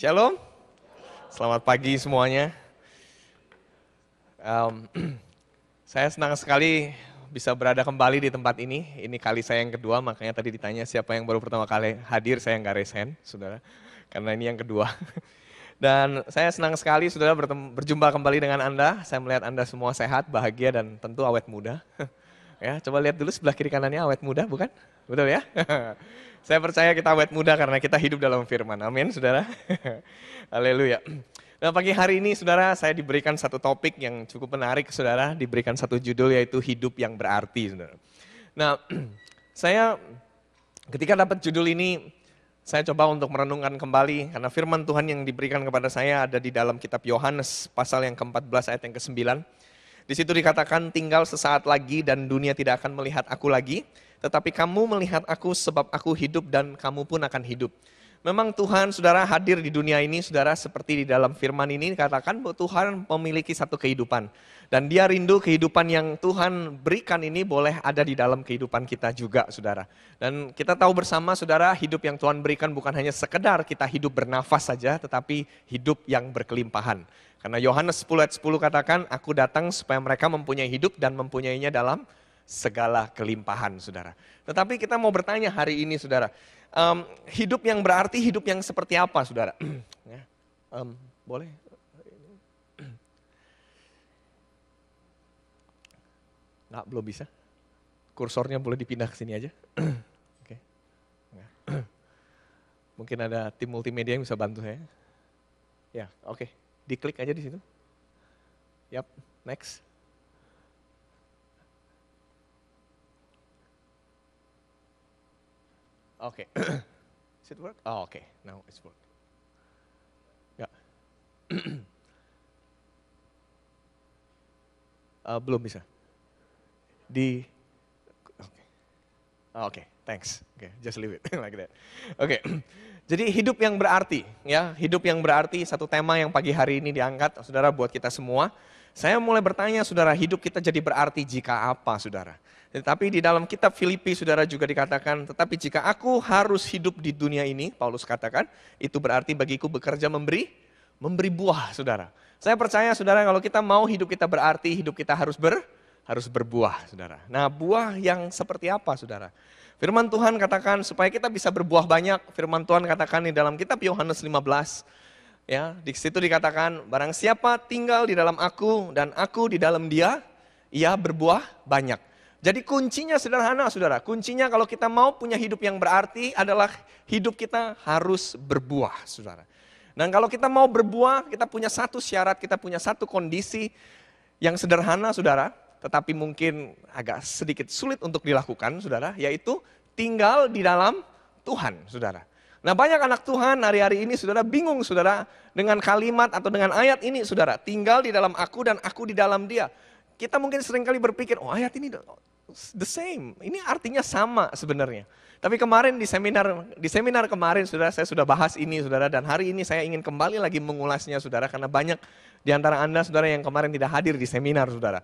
Shalom, selamat pagi semuanya. Saya senang sekali bisa berada kembali di tempat ini. Ini kali saya yang kedua, makanya tadi ditanya siapa yang baru pertama kali hadir, saya nggak resen, saudara. Karena ini yang kedua. Dan saya senang sekali saudara berjumpa kembali dengan Anda. Saya melihat Anda semua sehat, bahagia, dan tentu awet muda. Ya, coba lihat dulu sebelah kiri kanannya awet muda, bukan? Betul ya? Saya percaya kita awet muda karena kita hidup dalam firman. Amin, saudara. Haleluya. Nah, pagi hari ini, saudara, saya diberikan satu topik yang cukup menarik, saudara. Diberikan satu judul yaitu hidup yang berarti, saudara. Nah, saya ketika dapat judul ini, saya coba untuk merenungkan kembali karena firman Tuhan yang diberikan kepada saya ada di dalam kitab Yohanes pasal yang ke-14 ayat yang ke-9. Di situ dikatakan tinggal sesaat lagi dan dunia tidak akan melihat aku lagi, tetapi kamu melihat aku sebab aku hidup dan kamu pun akan hidup. Memang Tuhan, saudara, hadir di dunia ini, saudara, seperti di dalam firman ini dikatakan bahwa Tuhan memiliki satu kehidupan. Dan dia rindu kehidupan yang Tuhan berikan ini boleh ada di dalam kehidupan kita juga, saudara. Dan kita tahu bersama, saudara, hidup yang Tuhan berikan bukan hanya sekedar kita hidup bernafas saja, tetapi hidup yang berkelimpahan. Karena Yohanes 10 ayat 10 katakan, aku datang supaya mereka mempunyai hidup dan mempunyainya dalam segala kelimpahan, saudara. Tetapi kita mau bertanya hari ini, saudara. Hidup yang berarti hidup yang seperti apa, saudara? Ya, boleh? Nggak, belum bisa. Kursornya boleh dipindah ke sini aja. Oke. Mungkin ada tim multimedia yang bisa bantu saya. Ya, oke. Diklik aja di situ. Yap, next. Oke. Is it work? Oh, oke. Now it's work. Ya. Belum bisa. Oke, thanks. Oke, just leave it like that. Oke. Jadi hidup yang berarti, ya, hidup yang berarti satu tema yang pagi hari ini diangkat, saudara, buat kita semua. Saya mulai bertanya, saudara, hidup kita jadi berarti jika apa, saudara? Tetapi di dalam kitab Filipi, saudara, juga dikatakan, tetapi jika aku harus hidup di dunia ini, Paulus katakan, itu berarti bagiku bekerja memberi buah, saudara. Saya percaya, saudara, kalau kita mau hidup kita berarti, hidup kita harus berbuah, saudara. Nah, buah yang seperti apa, saudara? Firman Tuhan katakan supaya kita bisa berbuah banyak. Firman Tuhan katakan di dalam kitab Yohanes 15, ya, di situ dikatakan barang siapa tinggal di dalam aku dan aku di dalam dia, ia berbuah banyak. Jadi kuncinya sederhana, saudara. Kuncinya kalau kita mau punya hidup yang berarti adalah hidup kita harus berbuah, saudara. Dan kalau kita mau berbuah, kita punya satu syarat, kita punya satu kondisi yang sederhana, saudara. Tetapi mungkin agak sedikit sulit untuk dilakukan, saudara, yaitu tinggal di dalam Tuhan, saudara. Nah, banyak anak Tuhan hari-hari ini, saudara, bingung, saudara, dengan kalimat atau dengan ayat ini, saudara, tinggal di dalam aku dan aku di dalam dia. Kita mungkin seringkali berpikir, oh ayat ini the same, ini artinya sama sebenarnya. Tapi kemarin di seminar kemarin, saudara, saya sudah bahas ini, saudara, dan hari ini saya ingin kembali lagi mengulasnya, saudara, karena banyak di antara Anda, saudara, yang kemarin tidak hadir di seminar, saudara.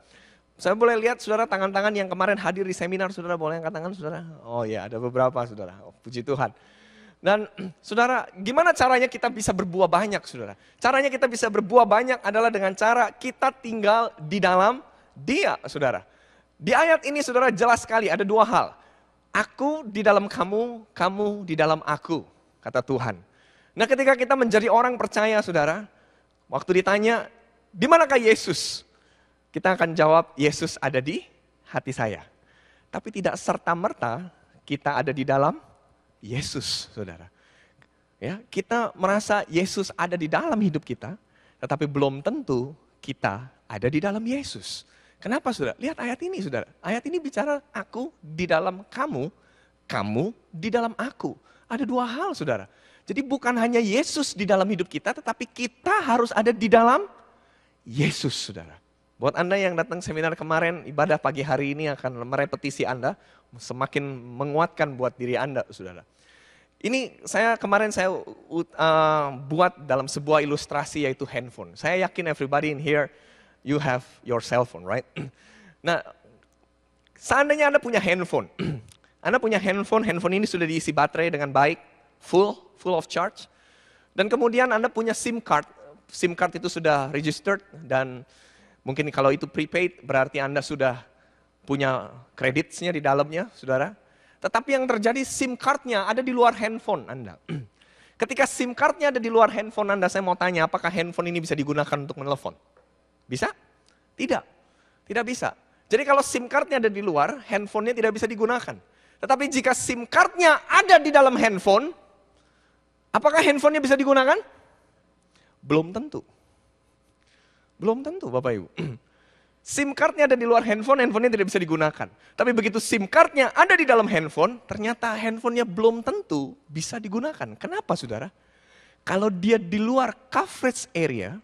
Saya boleh lihat, saudara, tangan-tangan yang kemarin hadir di seminar, saudara, boleh angkat tangan, saudara? Oh ya, ada beberapa, saudara. Oh, puji Tuhan. Dan saudara, gimana caranya kita bisa berbuah banyak, saudara? Caranya kita bisa berbuah banyak adalah dengan cara kita tinggal di dalam Dia, saudara. Di ayat ini, saudara, jelas sekali ada dua hal. Aku di dalam kamu, kamu di dalam aku, kata Tuhan. Nah, ketika kita menjadi orang percaya, saudara, waktu ditanya, di manakah Yesus? Kita akan jawab, Yesus ada di hati saya. Tapi tidak serta-merta kita ada di dalam Yesus, saudara. Ya, kita merasa Yesus ada di dalam hidup kita, tetapi belum tentu kita ada di dalam Yesus. Kenapa, saudara? Lihat ayat ini, saudara. Ayat ini bicara aku di dalam kamu, kamu di dalam aku. Ada dua hal, saudara. Jadi bukan hanya Yesus di dalam hidup kita, tetapi kita harus ada di dalam Yesus, saudara. Buat Anda yang datang seminar kemarin, ibadah pagi hari ini akan merepetisi Anda, semakin menguatkan buat diri Anda, saudara. Ini kemarin saya buat dalam sebuah ilustrasi yaitu handphone. Saya yakin everybody in here, you have your cell phone, right? Nah, seandainya Anda punya handphone, handphone ini sudah diisi baterai dengan baik, full of charge. Dan kemudian Anda punya SIM card. SIM card itu sudah registered dan mungkin kalau itu prepaid berarti Anda sudah punya kreditnya di dalamnya, saudara. Tetapi yang terjadi SIM card-nya ada di luar handphone Anda. Ketika SIM card-nya ada di luar handphone Anda, saya mau tanya apakah handphone ini bisa digunakan untuk menelepon? Bisa? Tidak. Tidak bisa. Jadi kalau SIM card-nya ada di luar, handphone-nya tidak bisa digunakan. Tetapi jika SIM card-nya ada di dalam handphone, apakah handphone-nya bisa digunakan? Belum tentu. Belum tentu Bapak Ibu. SIM card-nya ada di luar handphone, handphone-nya tidak bisa digunakan. Tapi begitu SIM card-nya ada di dalam handphone, ternyata handphone-nya belum tentu bisa digunakan. Kenapa saudara? Kalau dia di luar coverage area,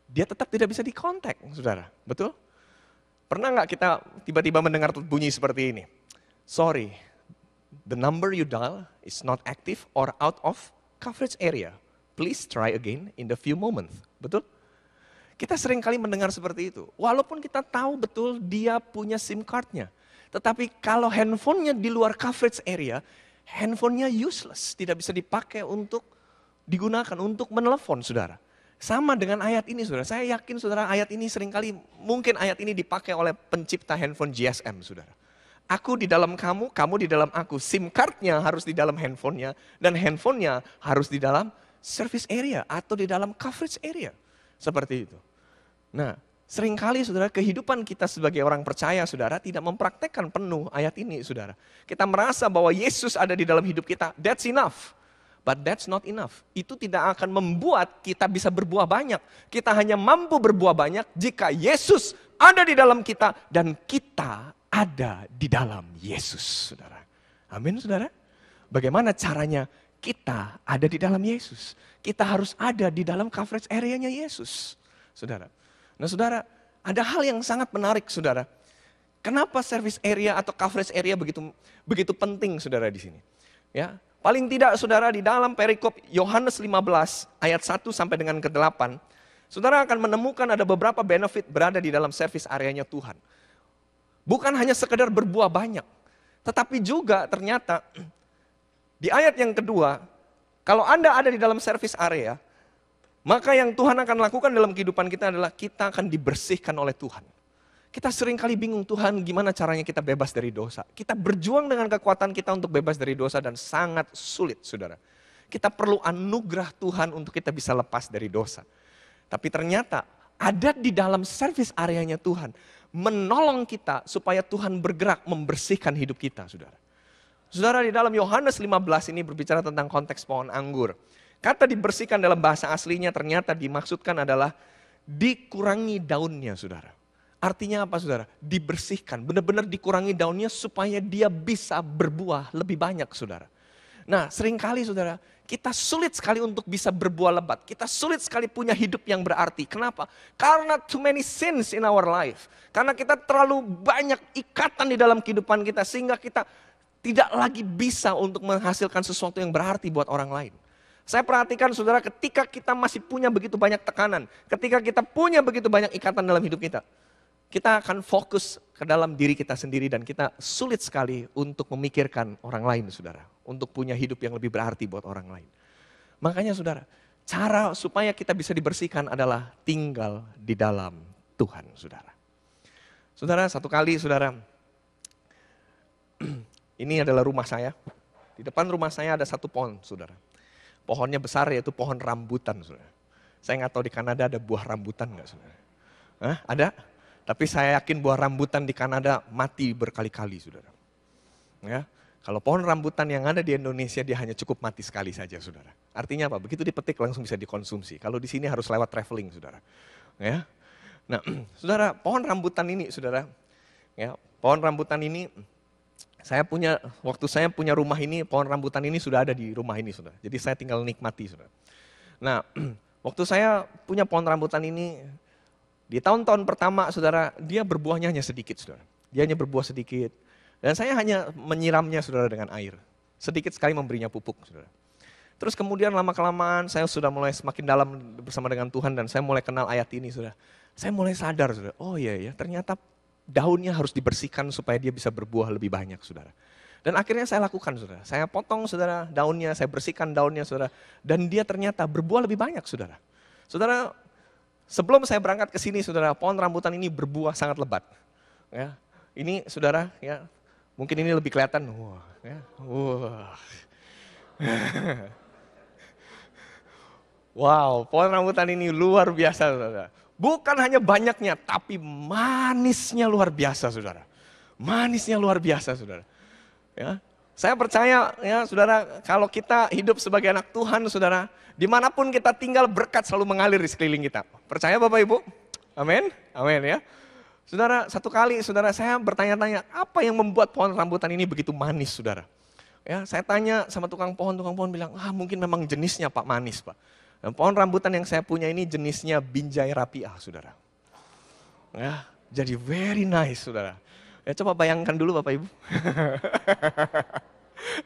dia tetap tidak bisa dikontak saudara. Betul? Pernah nggak kita tiba-tiba mendengar bunyi seperti ini? Sorry, the number you dial is not active or out of coverage area. Please try again in the few moments. Betul? Kita sering kali mendengar seperti itu. Walaupun kita tahu betul dia punya SIM card-nya. Tetapi kalau handphonenya di luar coverage area, handphonenya useless. Tidak bisa dipakai untuk digunakan, untuk menelepon saudara. Sama dengan ayat ini saudara. Saya yakin saudara ayat ini seringkali, mungkin ayat ini dipakai oleh pencipta handphone GSM saudara. Aku di dalam kamu, kamu di dalam aku. SIM card-nya harus di dalam handphonenya dan handphonenya harus di dalam service area atau di dalam coverage area. Seperti itu. Nah, seringkali saudara kehidupan kita sebagai orang percaya saudara tidak mempraktekkan penuh ayat ini saudara. Kita merasa bahwa Yesus ada di dalam hidup kita, that's enough. But that's not enough. Itu tidak akan membuat kita bisa berbuah banyak. Kita hanya mampu berbuah banyak jika Yesus ada di dalam kita dan kita ada di dalam Yesus, saudara. Amin, saudara. Bagaimana caranya kita ada di dalam Yesus? Kita harus ada di dalam coverage area-nya Yesus, saudara. Nah, saudara, ada hal yang sangat menarik, saudara. Kenapa service area atau coverage area begitu penting, saudara, di sini? Ya. Paling tidak saudara di dalam perikop Yohanes 15 ayat 1 sampai dengan ke-8, saudara akan menemukan ada beberapa benefit berada di dalam service areanya Tuhan. Bukan hanya sekedar berbuah banyak, tetapi juga ternyata di ayat yang kedua, kalau Anda ada di dalam service area, maka yang Tuhan akan lakukan dalam kehidupan kita adalah kita akan dibersihkan oleh Tuhan. Kita sering kali bingung Tuhan gimana caranya kita bebas dari dosa. Kita berjuang dengan kekuatan kita untuk bebas dari dosa dan sangat sulit saudara. Kita perlu anugerah Tuhan untuk kita bisa lepas dari dosa. Tapi ternyata ada di dalam service areanya Tuhan. Menolong kita supaya Tuhan bergerak membersihkan hidup kita saudara. Saudara di dalam Yohanes 15 ini berbicara tentang konteks pohon anggur. Kata dibersihkan dalam bahasa aslinya ternyata dimaksudkan adalah dikurangi daunnya saudara. Artinya apa saudara? Dibersihkan, benar-benar dikurangi daunnya supaya dia bisa berbuah lebih banyak saudara. Nah seringkali saudara, kita sulit sekali untuk bisa berbuah lebat. Kita sulit sekali punya hidup yang berarti. Kenapa? Karena too many sins in our life. Karena kita terlalu banyak ikatan di dalam kehidupan kita sehingga kita tidak lagi bisa untuk menghasilkan sesuatu yang berarti buat orang lain. Saya perhatikan saudara ketika kita masih punya begitu banyak tekanan. Ketika kita punya begitu banyak ikatan dalam hidup kita. Kita akan fokus ke dalam diri kita sendiri dan kita sulit sekali untuk memikirkan orang lain saudara. Untuk punya hidup yang lebih berarti buat orang lain. Makanya saudara, cara supaya kita bisa dibersihkan adalah tinggal di dalam Tuhan saudara. Saudara, satu kali saudara, ini adalah rumah saya. Di depan rumah saya ada satu pohon saudara. Pohonnya besar yaitu pohon rambutan saudara. Saya nggak tahu di Kanada ada buah rambutan nggak saudara? Hah, ada? Tapi saya yakin buah rambutan di Kanada mati berkali-kali saudara. Ya, kalau pohon rambutan yang ada di Indonesia dia hanya cukup mati sekali saja saudara. Artinya apa? Begitu dipetik langsung bisa dikonsumsi. Kalau di sini harus lewat traveling saudara. Ya. Nah saudara, pohon rambutan ini saudara. Ya, pohon rambutan ini waktu saya punya rumah ini, pohon rambutan ini sudah ada di rumah ini saudara. Jadi saya tinggal nikmati saudara. Nah waktu saya punya pohon rambutan ini, di tahun-tahun pertama saudara, dia berbuahnya hanya sedikit saudara. Dia hanya berbuah sedikit. Dan saya hanya menyiramnya saudara dengan air. Sedikit sekali memberinya pupuk saudara. Terus kemudian lama-kelamaan saya sudah mulai semakin dalam bersama dengan Tuhan dan saya mulai kenal ayat ini saudara. Saya mulai sadar saudara, oh iya ya ternyata daunnya harus dibersihkan supaya dia bisa berbuah lebih banyak saudara. Dan akhirnya saya lakukan, saudara. Saya potong, saudara, daunnya, saya bersihkan daunnya, saudara. Dan dia ternyata berbuah lebih banyak, saudara. Saudara, sebelum saya berangkat ke sini, saudara, pohon rambutan ini berbuah sangat lebat. Ya, ini, saudara, ya, mungkin ini lebih kelihatan. Wah, ya, wah. Wow, pohon rambutan ini luar biasa, saudara. Bukan hanya banyaknya, tapi manisnya luar biasa, saudara. Manisnya luar biasa, saudara. Ya, saya percaya, ya, saudara, kalau kita hidup sebagai anak Tuhan, saudara, dimanapun kita tinggal berkat selalu mengalir di sekeliling kita. Percaya Bapak Ibu? Amin, amin ya. Saudara, satu kali, saudara, saya bertanya-tanya, apa yang membuat pohon rambutan ini begitu manis, saudara? Ya, saya tanya sama tukang pohon bilang, mungkin memang jenisnya Pak manis, Pak. Dan pohon rambutan yang saya punya ini jenisnya binjai rapiah, saudara. Ya, jadi very nice, saudara. Ya, coba bayangkan dulu Bapak Ibu.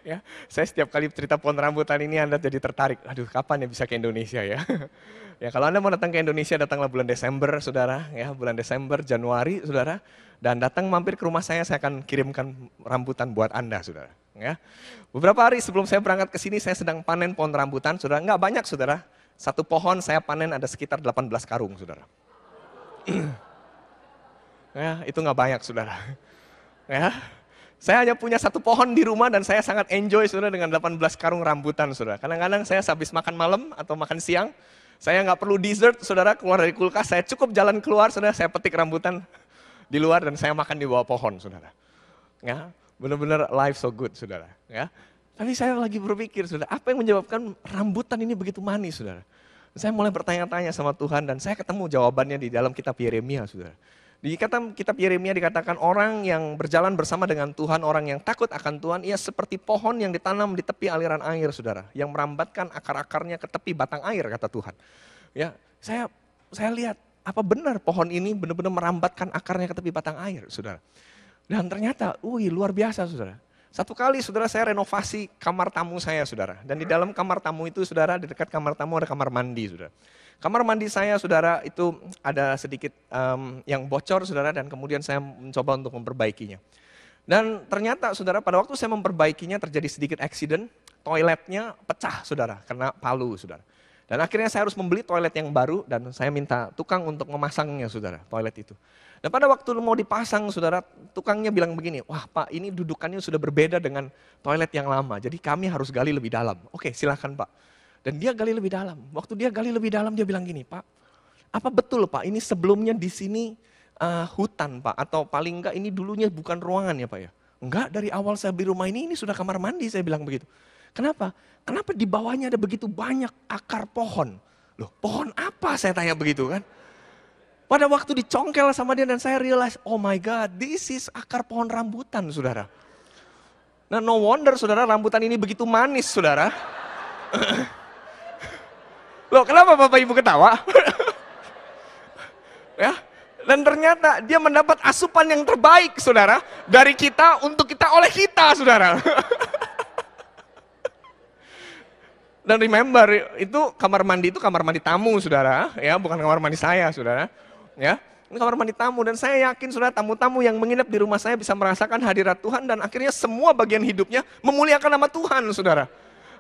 Ya, saya setiap kali cerita pohon rambutan ini Anda jadi tertarik. Aduh, kapan ya bisa ke Indonesia ya? Ya, kalau Anda mau datang ke Indonesia, datanglah bulan Desember, saudara. Ya, bulan Desember, Januari, saudara. Dan datang mampir ke rumah saya akan kirimkan rambutan buat Anda, saudara. Ya, beberapa hari sebelum saya berangkat ke sini, saya sedang panen pohon rambutan, saudara. Nggak banyak, saudara. Satu pohon saya panen ada sekitar 18 karung, saudara. Ya, itu nggak banyak, saudara. Ya, saya hanya punya satu pohon di rumah dan saya sangat enjoy, saudara, dengan 18 karung rambutan, saudara. Kadang-kadang saya habis makan malam atau makan siang, saya nggak perlu dessert, saudara, keluar dari kulkas, saya cukup jalan keluar, saudara, saya petik rambutan di luar dan saya makan di bawah pohon, saudara. Ya, benar-benar life so good, saudara. Ya. Tapi saya lagi berpikir, saudara, apa yang menyebabkan rambutan ini begitu manis, saudara? Saya mulai bertanya-tanya sama Tuhan dan saya ketemu jawabannya di dalam kitab Yeremia, saudara. Di kitab Yeremia dikatakan orang yang berjalan bersama dengan Tuhan, orang yang takut akan Tuhan, ia seperti pohon yang ditanam di tepi aliran air, saudara. Yang merambatkan akar-akarnya ke tepi batang air, kata Tuhan. Ya, saya lihat, apa benar pohon ini benar-benar merambatkan akarnya ke tepi batang air, saudara. Dan ternyata, luar biasa, saudara. Satu kali, saudara, saya renovasi kamar tamu saya, saudara. Dan di dalam kamar tamu itu, saudara, di dekat kamar tamu ada kamar mandi, saudara. Kamar mandi saya, saudara, itu ada sedikit yang bocor, saudara, dan kemudian saya mencoba untuk memperbaikinya. Dan ternyata, saudara, pada waktu saya memperbaikinya terjadi sedikit accident, toiletnya pecah, saudara, kena palu, saudara. Dan akhirnya saya harus membeli toilet yang baru dan saya minta tukang untuk memasangnya, saudara, toilet itu. Dan pada waktu mau dipasang, saudara, tukangnya bilang begini, wah Pak, ini dudukannya sudah berbeda dengan toilet yang lama, jadi kami harus gali lebih dalam. Oke, silakan Pak. Dan dia gali lebih dalam. Waktu dia gali lebih dalam, dia bilang gini, Pak, apa betul Pak, ini sebelumnya di sini hutan Pak, atau paling enggak ini dulunya bukan ruangan ya Pak ya? Enggak, dari awal saya beli rumah ini sudah kamar mandi, saya bilang begitu. Kenapa? Kenapa di bawahnya ada begitu banyak akar pohon? Loh, pohon apa saya tanya begitu kan? Pada waktu dicongkel sama dia dan saya realize, oh my God, this is akar pohon rambutan, saudara. Nah, no wonder, saudara, rambutan ini begitu manis, saudara. Loh, kenapa Bapak Ibu ketawa? Ya, dan ternyata dia mendapat asupan yang terbaik, saudara, dari kita untuk kita oleh kita, saudara. Dan remember, itu kamar mandi tamu, saudara, ya, bukan kamar mandi saya, saudara. Ya, ini kamar mandi tamu dan saya yakin saudara tamu-tamu yang menginap di rumah saya bisa merasakan hadirat Tuhan dan akhirnya semua bagian hidupnya memuliakan nama Tuhan, saudara.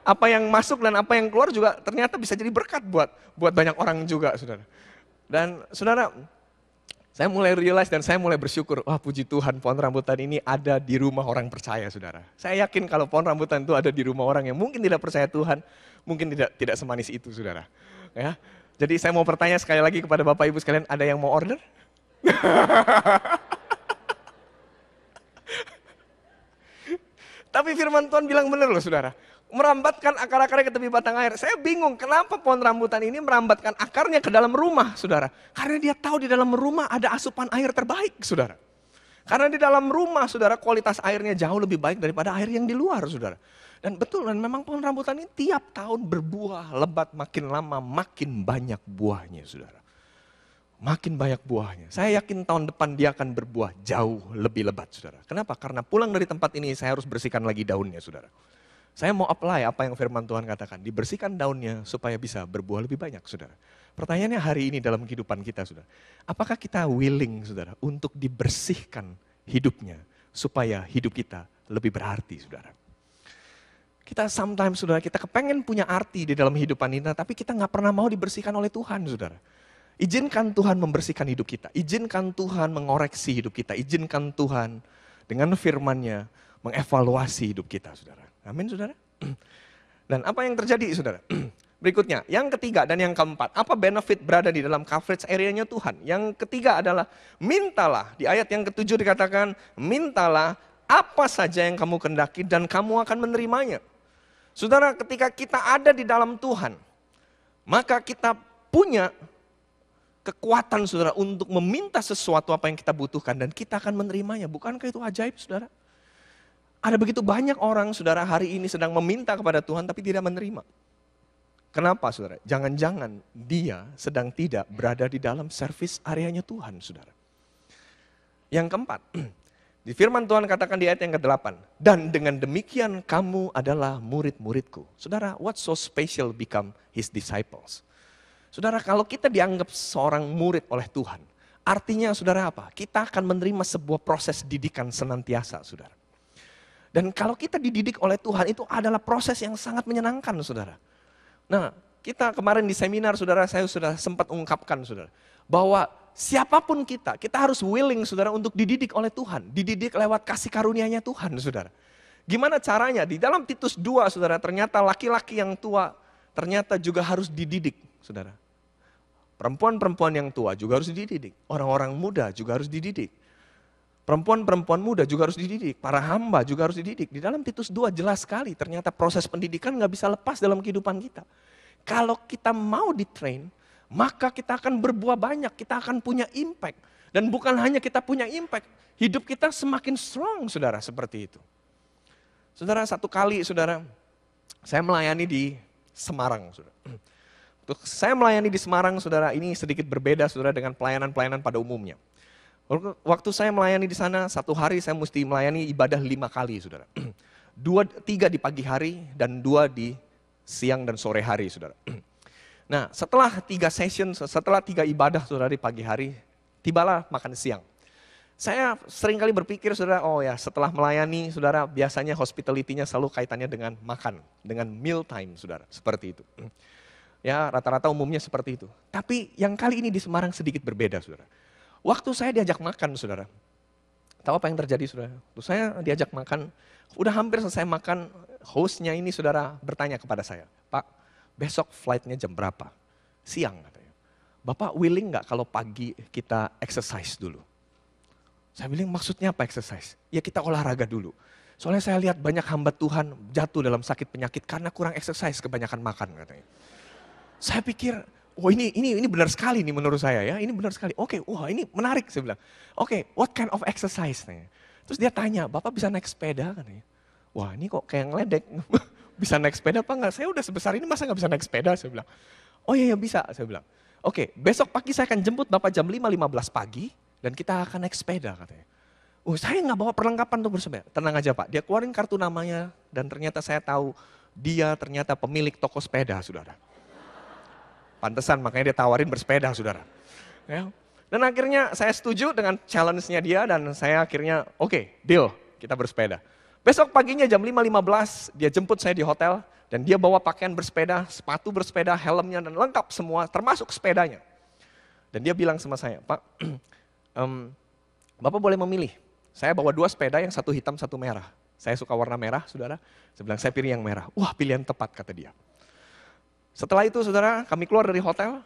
Apa yang masuk dan apa yang keluar juga ternyata bisa jadi berkat buat banyak orang juga, saudara. Dan saudara, saya mulai realize dan saya mulai bersyukur, wah puji Tuhan pohon rambutan ini ada di rumah orang percaya, saudara. Saya yakin kalau pohon rambutan itu ada di rumah orang yang mungkin tidak percaya Tuhan, mungkin tidak semanis itu, saudara. Ya. Jadi saya mau bertanya sekali lagi kepada Bapak Ibu sekalian, ada yang mau order? Tapi firman Tuhan bilang benar loh saudara, merambatkan akar-akarnya ke tepi batang air. Saya bingung kenapa pohon rambutan ini merambatkan akarnya ke dalam rumah saudara. Karena dia tahu di dalam rumah ada asupan air terbaik saudara. Karena di dalam rumah saudara kualitas airnya jauh lebih baik daripada air yang di luar saudara. Dan betul, dan memang pohon rambutan ini tiap tahun berbuah, lebat makin lama makin banyak buahnya saudara. Makin banyak buahnya. Saya yakin tahun depan dia akan berbuah jauh lebih lebat saudara. Kenapa? Karena pulang dari tempat ini saya harus bersihkan lagi daunnya saudara. Saya mau apply apa yang firman Tuhan katakan. Dibersihkan daunnya supaya bisa berbuah lebih banyak saudara. Pertanyaannya hari ini dalam kehidupan kita saudara. Apakah kita willing saudara untuk dibersihkan hidupnya supaya hidup kita lebih berarti, saudara. Kita sometimes, saudara, kita kepengen punya arti di dalam kehidupan kita, tapi kita nggak pernah mau dibersihkan oleh Tuhan, saudara. Izinkan Tuhan membersihkan hidup kita. Izinkan Tuhan mengoreksi hidup kita. Izinkan Tuhan dengan firman-Nya mengevaluasi hidup kita, saudara. Amin, saudara. Dan apa yang terjadi, saudara? Berikutnya, yang ketiga dan yang keempat. Apa benefit berada di dalam coverage area-nya Tuhan? Yang ketiga adalah mintalah. Di ayat yang ketujuh dikatakan, mintalah apa saja yang kamu kehendaki dan kamu akan menerimanya. Saudara, ketika kita ada di dalam Tuhan, maka kita punya kekuatan, saudara, untuk meminta sesuatu apa yang kita butuhkan dan kita akan menerimanya. Bukankah itu ajaib, saudara? Ada begitu banyak orang, saudara, hari ini sedang meminta kepada Tuhan tapi tidak menerima. Kenapa, saudara? Jangan-jangan dia sedang tidak berada di dalam service areanya Tuhan, saudara. Yang keempat, di firman Tuhan katakan di ayat yang ke-8, dan dengan demikian kamu adalah murid-muridku. Saudara, what so special become his disciples? Saudara, kalau kita dianggap seorang murid oleh Tuhan, artinya, saudara, apa? Kita akan menerima sebuah proses didikan senantiasa, saudara. Dan kalau kita dididik oleh Tuhan, itu adalah proses yang sangat menyenangkan, saudara. Nah, kita kemarin di seminar, saudara, saya sudah sempat ungkapkan, saudara, bahwa siapapun kita harus willing, saudara, untuk dididik oleh Tuhan. Dididik lewat kasih karunia-Nya Tuhan, saudara. Gimana caranya? Di dalam Titus 2, saudara, ternyata laki-laki yang tua ternyata juga harus dididik, saudara. Perempuan-perempuan yang tua juga harus dididik. Orang-orang muda juga harus dididik. Perempuan-perempuan muda juga harus dididik. Para hamba juga harus dididik. Di dalam Titus 2 jelas sekali, ternyata proses pendidikan gak bisa lepas dalam kehidupan kita. Kalau kita mau di-train, maka kita akan berbuah banyak, kita akan punya impact. Dan bukan hanya kita punya impact, hidup kita semakin strong, saudara, seperti itu. Saudara, satu kali, saudara, saya melayani di Semarang, saudara. Saya melayani di Semarang, saudara, ini sedikit berbeda, saudara, dengan pelayanan-pelayanan pada umumnya. Waktu saya melayani di sana, satu hari saya mesti melayani ibadah 5 kali, saudara. 3 di pagi hari dan 2 di siang dan sore hari, saudara. Nah, setelah 3 session, setelah 3 ibadah, saudara, di pagi hari, tibalah makan siang. Saya sering kali berpikir, saudara, oh ya, setelah melayani, saudara, biasanya hospitality-nya selalu kaitannya dengan makan, dengan meal time, saudara, seperti itu. Ya, rata-rata umumnya seperti itu. Tapi yang kali ini di Semarang sedikit berbeda, saudara. Waktu saya diajak makan, saudara, tahu apa yang terjadi, saudara? Waktu saya diajak makan, udah hampir selesai makan, hostnya ini, saudara, bertanya kepada saya, Pak, besok flightnya jam berapa? Siang, katanya. Bapak willing nggak kalau pagi kita exercise dulu? Saya bilang, maksudnya apa exercise? Ya kita olahraga dulu. Soalnya saya lihat banyak hamba Tuhan jatuh dalam sakit penyakit karena kurang exercise, kebanyakan makan, katanya. Saya pikir, oh ini benar sekali nih menurut saya ya, ini benar sekali. Oke, wah ini menarik, saya bilang. Oke, what kind of exercise? Terus dia tanya, Bapak bisa naik sepeda? Katanya. Wah ini kok kayak ngeledek, bisa naik sepeda apa enggak? Saya udah sebesar ini masa nggak bisa naik sepeda? Saya bilang, oh iya bisa, saya bilang. Oke, besok pagi saya akan jemput Bapak jam 5.15 pagi dan kita akan naik sepeda, katanya. Oh saya nggak bawa perlengkapan untuk bersepeda. Tenang aja Pak, dia keluarin kartu namanya dan ternyata saya tahu dia ternyata pemilik toko sepeda, saudara. Pantesan makanya dia tawarin bersepeda, saudara. Ya. Dan akhirnya saya setuju dengan challenge-nya dia dan saya akhirnya oke, deal, kita bersepeda. Besok paginya jam 5.15 dia jemput saya di hotel dan dia bawa pakaian bersepeda, sepatu bersepeda, helmnya dan lengkap semua termasuk sepedanya. Dan dia bilang sama saya, Pak, Bapak boleh memilih. Saya bawa 2 sepeda, yang satu hitam, satu merah. Saya suka warna merah, saudara. Saya bilang, saya pilih yang merah. Wah, pilihan tepat, kata dia. Setelah itu, saudara, kami keluar dari hotel.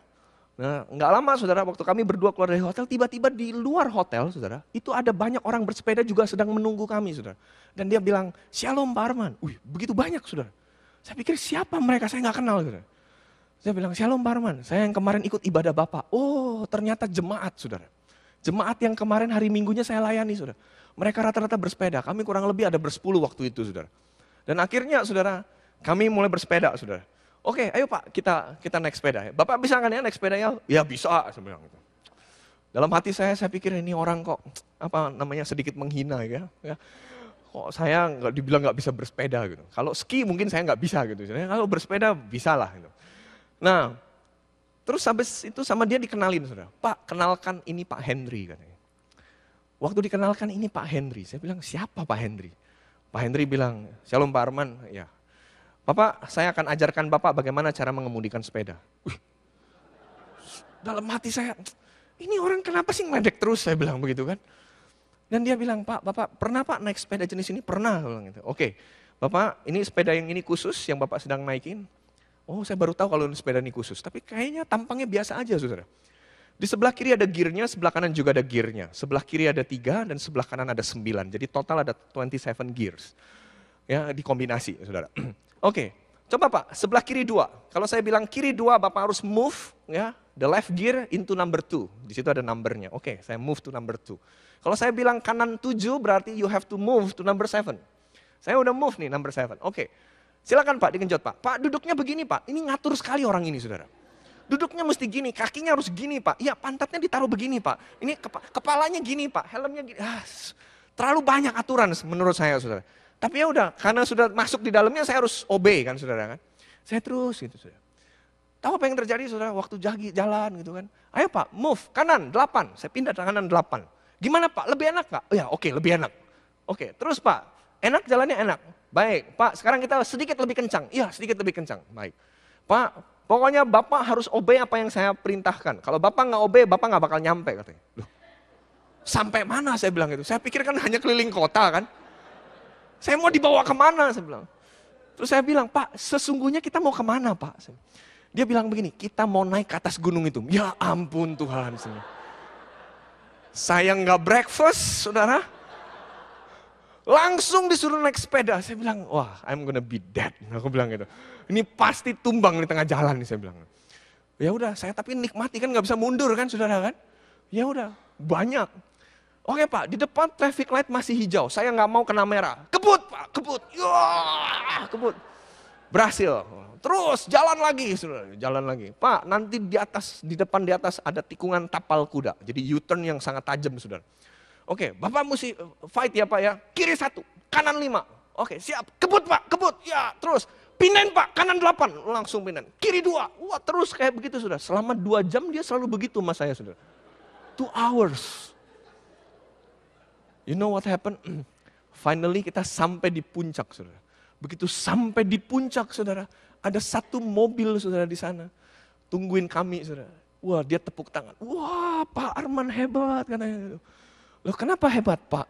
Nah, nggak lama, saudara, waktu kami berdua keluar dari hotel, tiba-tiba di luar hotel, saudara, itu ada banyak orang bersepeda juga sedang menunggu kami, saudara. Dan dia bilang, Shalom Pak Arman. Wih, begitu banyak, saudara. Saya pikir siapa mereka, saya nggak kenal, saudara. Saya bilang, Shalom Pak Arman, saya yang kemarin ikut ibadah Bapak. Oh, ternyata jemaat, saudara. Jemaat yang kemarin hari Minggunya saya layani, saudara. Mereka rata-rata bersepeda, kami kurang lebih ada ber-10 waktu itu, saudara. Dan akhirnya, saudara, kami mulai bersepeda, saudara. Oke, ayo Pak, kita naik sepeda. Bapak bisa kan ya naik sepeda ya? Ya bisa, saya bilang gitu. Dalam hati saya pikir ini orang kok sedikit menghina ya. Kok saya dibilang nggak bisa bersepeda gitu. Kalau ski mungkin saya nggak bisa gitu. Kalau bersepeda bisa lah gitu. Nah, terus habis itu sama dia dikenalin, saudara. Pak, kenalkan ini Pak Henry katanya. Waktu dikenalkan ini Pak Henry, saya bilang siapa Pak Henry? Pak Henry bilang, Shalom Pak Arman, ya. Bapak, saya akan ajarkan Bapak bagaimana cara mengemudikan sepeda. Wih, dalam hati saya, ini orang kenapa sih ngeledek terus, saya bilang begitu kan. Dan dia bilang, Pak, Bapak pernah Pak naik sepeda jenis ini? Pernah. Bilang gitu. Oke, Bapak ini sepeda yang ini khusus yang Bapak sedang naikin. Oh, saya baru tahu kalau sepeda ini khusus, tapi kayaknya tampangnya biasa aja saudara. Di sebelah kiri ada gearnya, sebelah kanan juga ada gearnya. Sebelah kiri ada 3 dan sebelah kanan ada 9. Jadi total ada 27 gears. Ya, dikombinasi saudara. Oke, coba Pak, sebelah kiri 2. Kalau saya bilang kiri 2, Bapak harus move ya, the left gear into number 2. Di situ ada numbernya. Oke, saya move to number 2. Kalau saya bilang kanan 7, berarti you have to move to number 7. Saya udah move nih number 7. Oke, silakan Pak digenjot Pak. Pak duduknya begini Pak, ini ngatur sekali orang ini saudara. Duduknya mesti gini, kakinya harus gini Pak. Iya pantatnya ditaruh begini Pak. Ini kepalanya gini Pak, helmnya gini. Terlalu banyak aturan menurut saya saudara. Tapi ya udah, karena sudah masuk di dalamnya saya harus obey kan saudara kan. Saya terus gitu saudara. Tahu apa yang terjadi saudara waktu jalan gitu kan. Ayo Pak, move kanan 8, saya pindah ke kanan 8. Gimana Pak, lebih enak gak? Oh ya oke, lebih enak. Oke, terus Pak, enak jalannya enak. Baik, Pak sekarang kita sedikit lebih kencang. Iya sedikit lebih kencang, baik. Pak, pokoknya Bapak harus obey apa yang saya perintahkan. Kalau Bapak nggak obey, Bapak nggak bakal nyampe katanya. Loh, sampai mana saya bilang itu? Saya pikir kan hanya keliling kota kan. Saya mau dibawa kemana saya bilang. Terus saya bilang, Pak sesungguhnya kita mau kemana Pak? Dia bilang begini, kita mau naik ke atas gunung itu. Ya ampun Tuhan. Saya nggak breakfast saudara. Langsung disuruh naik sepeda. Saya bilang, wah I'm gonna be dead. Aku bilang gitu. Ini pasti tumbang di tengah jalan nih saya bilang. Ya udah, saya tapi nikmati kan nggak bisa mundur kan saudara kan. Ya udah, banyak. Oke Pak, di depan traffic light masih hijau. Saya nggak mau kena merah. Kebut Pak, kebut. Ya, kebut. Berhasil. Terus jalan lagi, saudara. Jalan lagi. Pak, nanti di depan di atas ada tikungan tapal kuda. Jadi U-turn yang sangat tajam, saudara. Oke, Bapak mesti fight ya Pak ya. Kiri 1, kanan 5. Oke, siap. Kebut Pak, kebut. Ya, terus. Pindahin Pak, kanan 8. Langsung pindahin. Kiri 2. Wah, terus kayak begitu, saudara. Selama 2 jam dia selalu begitu sama saya, saudara. 2 hours. You know what happened? Finally kita sampai di puncak, saudara. Begitu sampai di puncak, saudara. Ada satu mobil, saudara, di sana. Tungguin kami, saudara. Wah, dia tepuk tangan. Wah, Pak Arman hebat, katanya. Loh, kenapa hebat, Pak?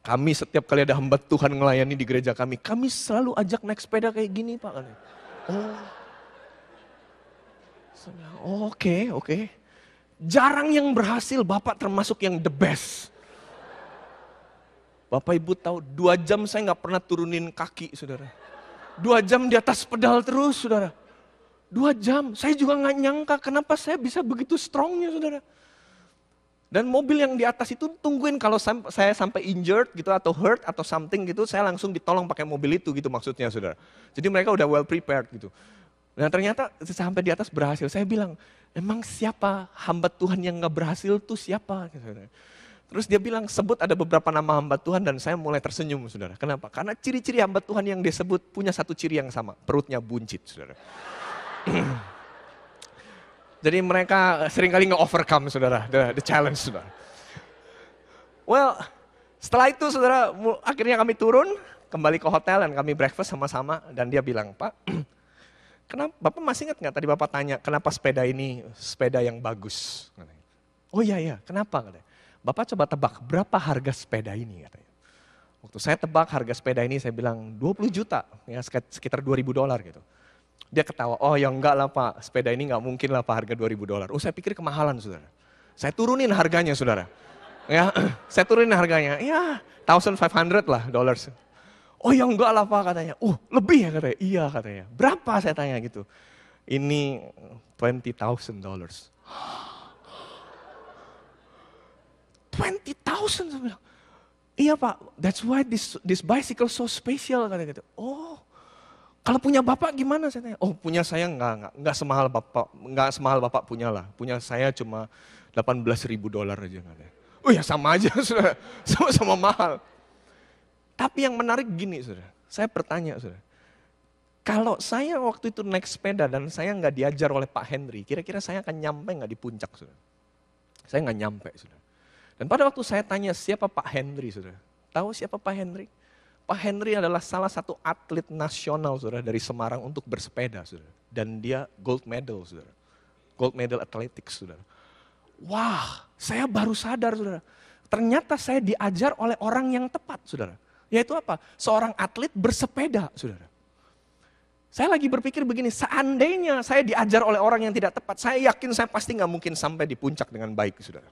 Kami setiap kali ada hamba Tuhan ngelayani di gereja kami selalu ajak naik sepeda kayak gini, Pak. Oh, oke. Jarang yang berhasil, Bapak termasuk yang the best. Bapak Ibu tahu 2 jam saya nggak pernah turunin kaki, saudara. 2 jam di atas pedal terus, saudara. 2 jam, saya juga nggak nyangka kenapa saya bisa begitu strongnya, saudara. Dan mobil yang di atas itu tungguin kalau saya sampai injured gitu atau hurt atau something gitu, saya langsung ditolong pakai mobil itu gitu maksudnya, saudara. Jadi mereka udah well prepared gitu. Dan ternyata sampai di atas berhasil. Saya bilang, emang siapa hamba Tuhan yang nggak berhasil tuh siapa? Saudara. Terus dia bilang, sebut ada beberapa nama hamba Tuhan dan saya mulai tersenyum, saudara. Kenapa? Karena ciri-ciri hamba Tuhan yang dia sebut punya satu ciri yang sama, perutnya buncit, saudara. Jadi mereka seringkali nge-overcome, saudara, the challenge, saudara. Well, setelah itu, saudara, akhirnya kami turun, kembali ke hotel dan kami breakfast sama-sama. Dan dia bilang, Pak, kenapa, Bapak masih ingat nggak tadi Bapak tanya, kenapa sepeda ini sepeda yang bagus? Oh iya, kenapa? Katanya. Bapak coba tebak, berapa harga sepeda ini? Katanya. Waktu saya tebak harga sepeda ini, saya bilang 20 juta, ya sekitar $2.000 gitu. Dia ketawa, oh ya enggak lah Pak, sepeda ini enggak mungkin lah Pak harga $2.000. Oh saya pikir kemahalan saudara. Saya turunin harganya saudara. Ya, saya turunin harganya, ya 1.500 lah dollars. Oh ya enggak lah Pak katanya, lebih ya katanya, iya katanya. Berapa saya tanya gitu. Ini $20,000. $20,000 saya bilang. Iya Pak, that's why this bicycle so special katanya gitu. Oh, kalau punya Bapak gimana saya tanya? Oh, punya saya enggak semahal Bapak punya lah. Punya saya cuma $18,000 aja katanya. Oh ya sama aja Saudara, sama-sama mahal. Tapi yang menarik gini Saudara, saya bertanya Saudara. Kalau saya waktu itu naik sepeda dan saya enggak diajar oleh Pak Henry, kira-kira saya akan nyampe enggak di puncak Saudara? Saya enggak nyampe Saudara. Dan pada waktu saya tanya siapa Pak Henry, saudara. Tahu siapa Pak Henry? Pak Henry adalah salah satu atlet nasional, saudara, dari Semarang untuk bersepeda, saudara. Dan dia gold medal, saudara. Gold medal athletics, saudara. Wah, saya baru sadar, saudara. Ternyata saya diajar oleh orang yang tepat, saudara. Yaitu apa? Seorang atlet bersepeda, saudara. Saya lagi berpikir begini, seandainya saya diajar oleh orang yang tidak tepat, saya yakin saya pasti nggak mungkin sampai di puncak dengan baik, saudara.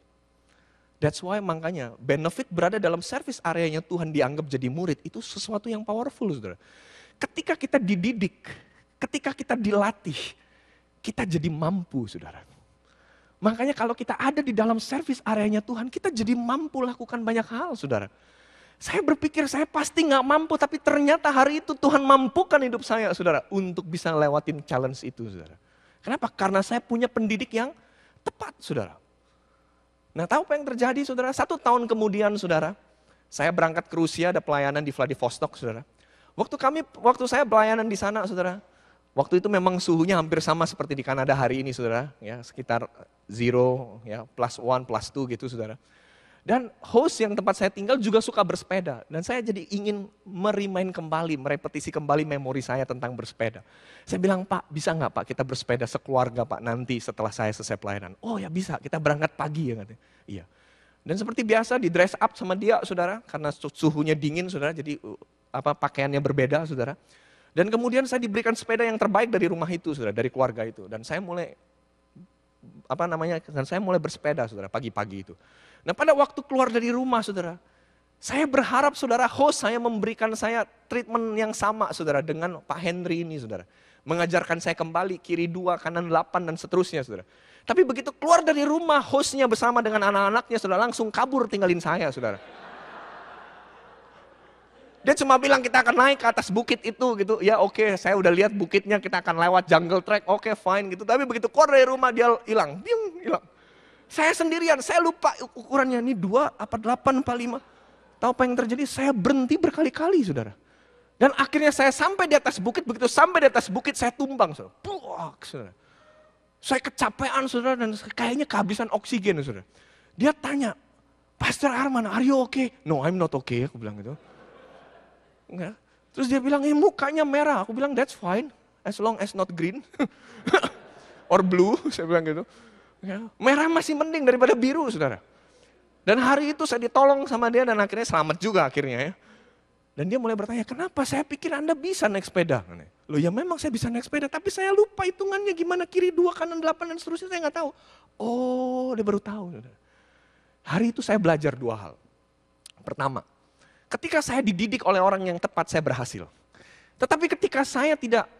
That's why makanya benefit berada dalam service areanya Tuhan dianggap jadi murid, itu sesuatu yang powerful, saudara. Ketika kita dididik, ketika kita dilatih, kita jadi mampu, saudara. Makanya kalau kita ada di dalam service areanya Tuhan, kita jadi mampu lakukan banyak hal, saudara. Saya berpikir saya pasti gak mampu, tapi ternyata hari itu Tuhan mampukan hidup saya, saudara, untuk bisa lewatin challenge itu, saudara. Kenapa? Karena saya punya pendidik yang tepat, saudara. Nah, tahu apa yang terjadi, saudara? 1 tahun kemudian, saudara, saya berangkat ke Rusia, ada pelayanan di Vladivostok, saudara. Waktu saya pelayanan di sana, saudara, waktu itu memang suhunya hampir sama seperti di Kanada hari ini, saudara, ya sekitar 0, ya +1, +2 gitu, saudara. Dan host yang tempat saya tinggal juga suka bersepeda. Dan saya jadi ingin merepetisi kembali memori saya tentang bersepeda. Saya bilang, Pak, bisa nggak Pak kita bersepeda sekeluarga Pak nanti setelah saya selesai pelayanan? Oh ya bisa, kita berangkat pagi ya katanya. Iya. Dan seperti biasa di dress up sama dia, saudara, karena suhunya dingin, saudara, jadi pakaiannya berbeda, saudara. Dan kemudian saya diberikan sepeda yang terbaik dari rumah itu, saudara, dari keluarga itu. Dan saya mulai bersepeda, saudara, pagi-pagi itu. Nah, pada waktu keluar dari rumah, saudara, saya berharap, saudara, host saya memberikan saya treatment yang sama, saudara, dengan Pak Henry ini, saudara. Mengajarkan saya kembali, kiri 2, kanan 8, dan seterusnya, saudara. Tapi begitu keluar dari rumah, hostnya bersama dengan anak-anaknya, saudara, langsung kabur tinggalin saya, saudara. Dia cuma bilang kita akan naik ke atas bukit itu gitu. Ya oke, saya udah lihat bukitnya, kita akan lewat jungle track, oke fine gitu. Tapi begitu keluar dari rumah dia hilang, hilang. Saya sendirian, saya lupa ukurannya, ini 2, 8, 5. Tahu apa yang terjadi? Saya berhenti berkali-kali, saudara. Dan akhirnya saya sampai di atas bukit, begitu sampai di atas bukit saya tumbang, saudara. Puak, saudara. Saya kecapean, saudara, dan kayaknya kehabisan oksigen, saudara. Dia tanya, Pastor Arman, are you okay? No, I'm not okay, aku bilang gitu. Enggak. Terus dia bilang, mukanya merah. Aku bilang, that's fine, as long as not green. Or blue, saya bilang gitu. Ya, merah masih mending daripada biru, saudara. Dan hari itu saya ditolong sama dia dan akhirnya selamat juga akhirnya ya. Dan dia mulai bertanya, kenapa saya pikir Anda bisa naik sepeda? Loh ya memang saya bisa naik sepeda, tapi saya lupa hitungannya gimana kiri 2, kanan 8 dan seterusnya saya nggak tahu. Oh, dia baru tahu. Saudara. Hari itu saya belajar 2 hal. Pertama, ketika saya dididik oleh orang yang tepat saya berhasil. Tetapi ketika saya tidak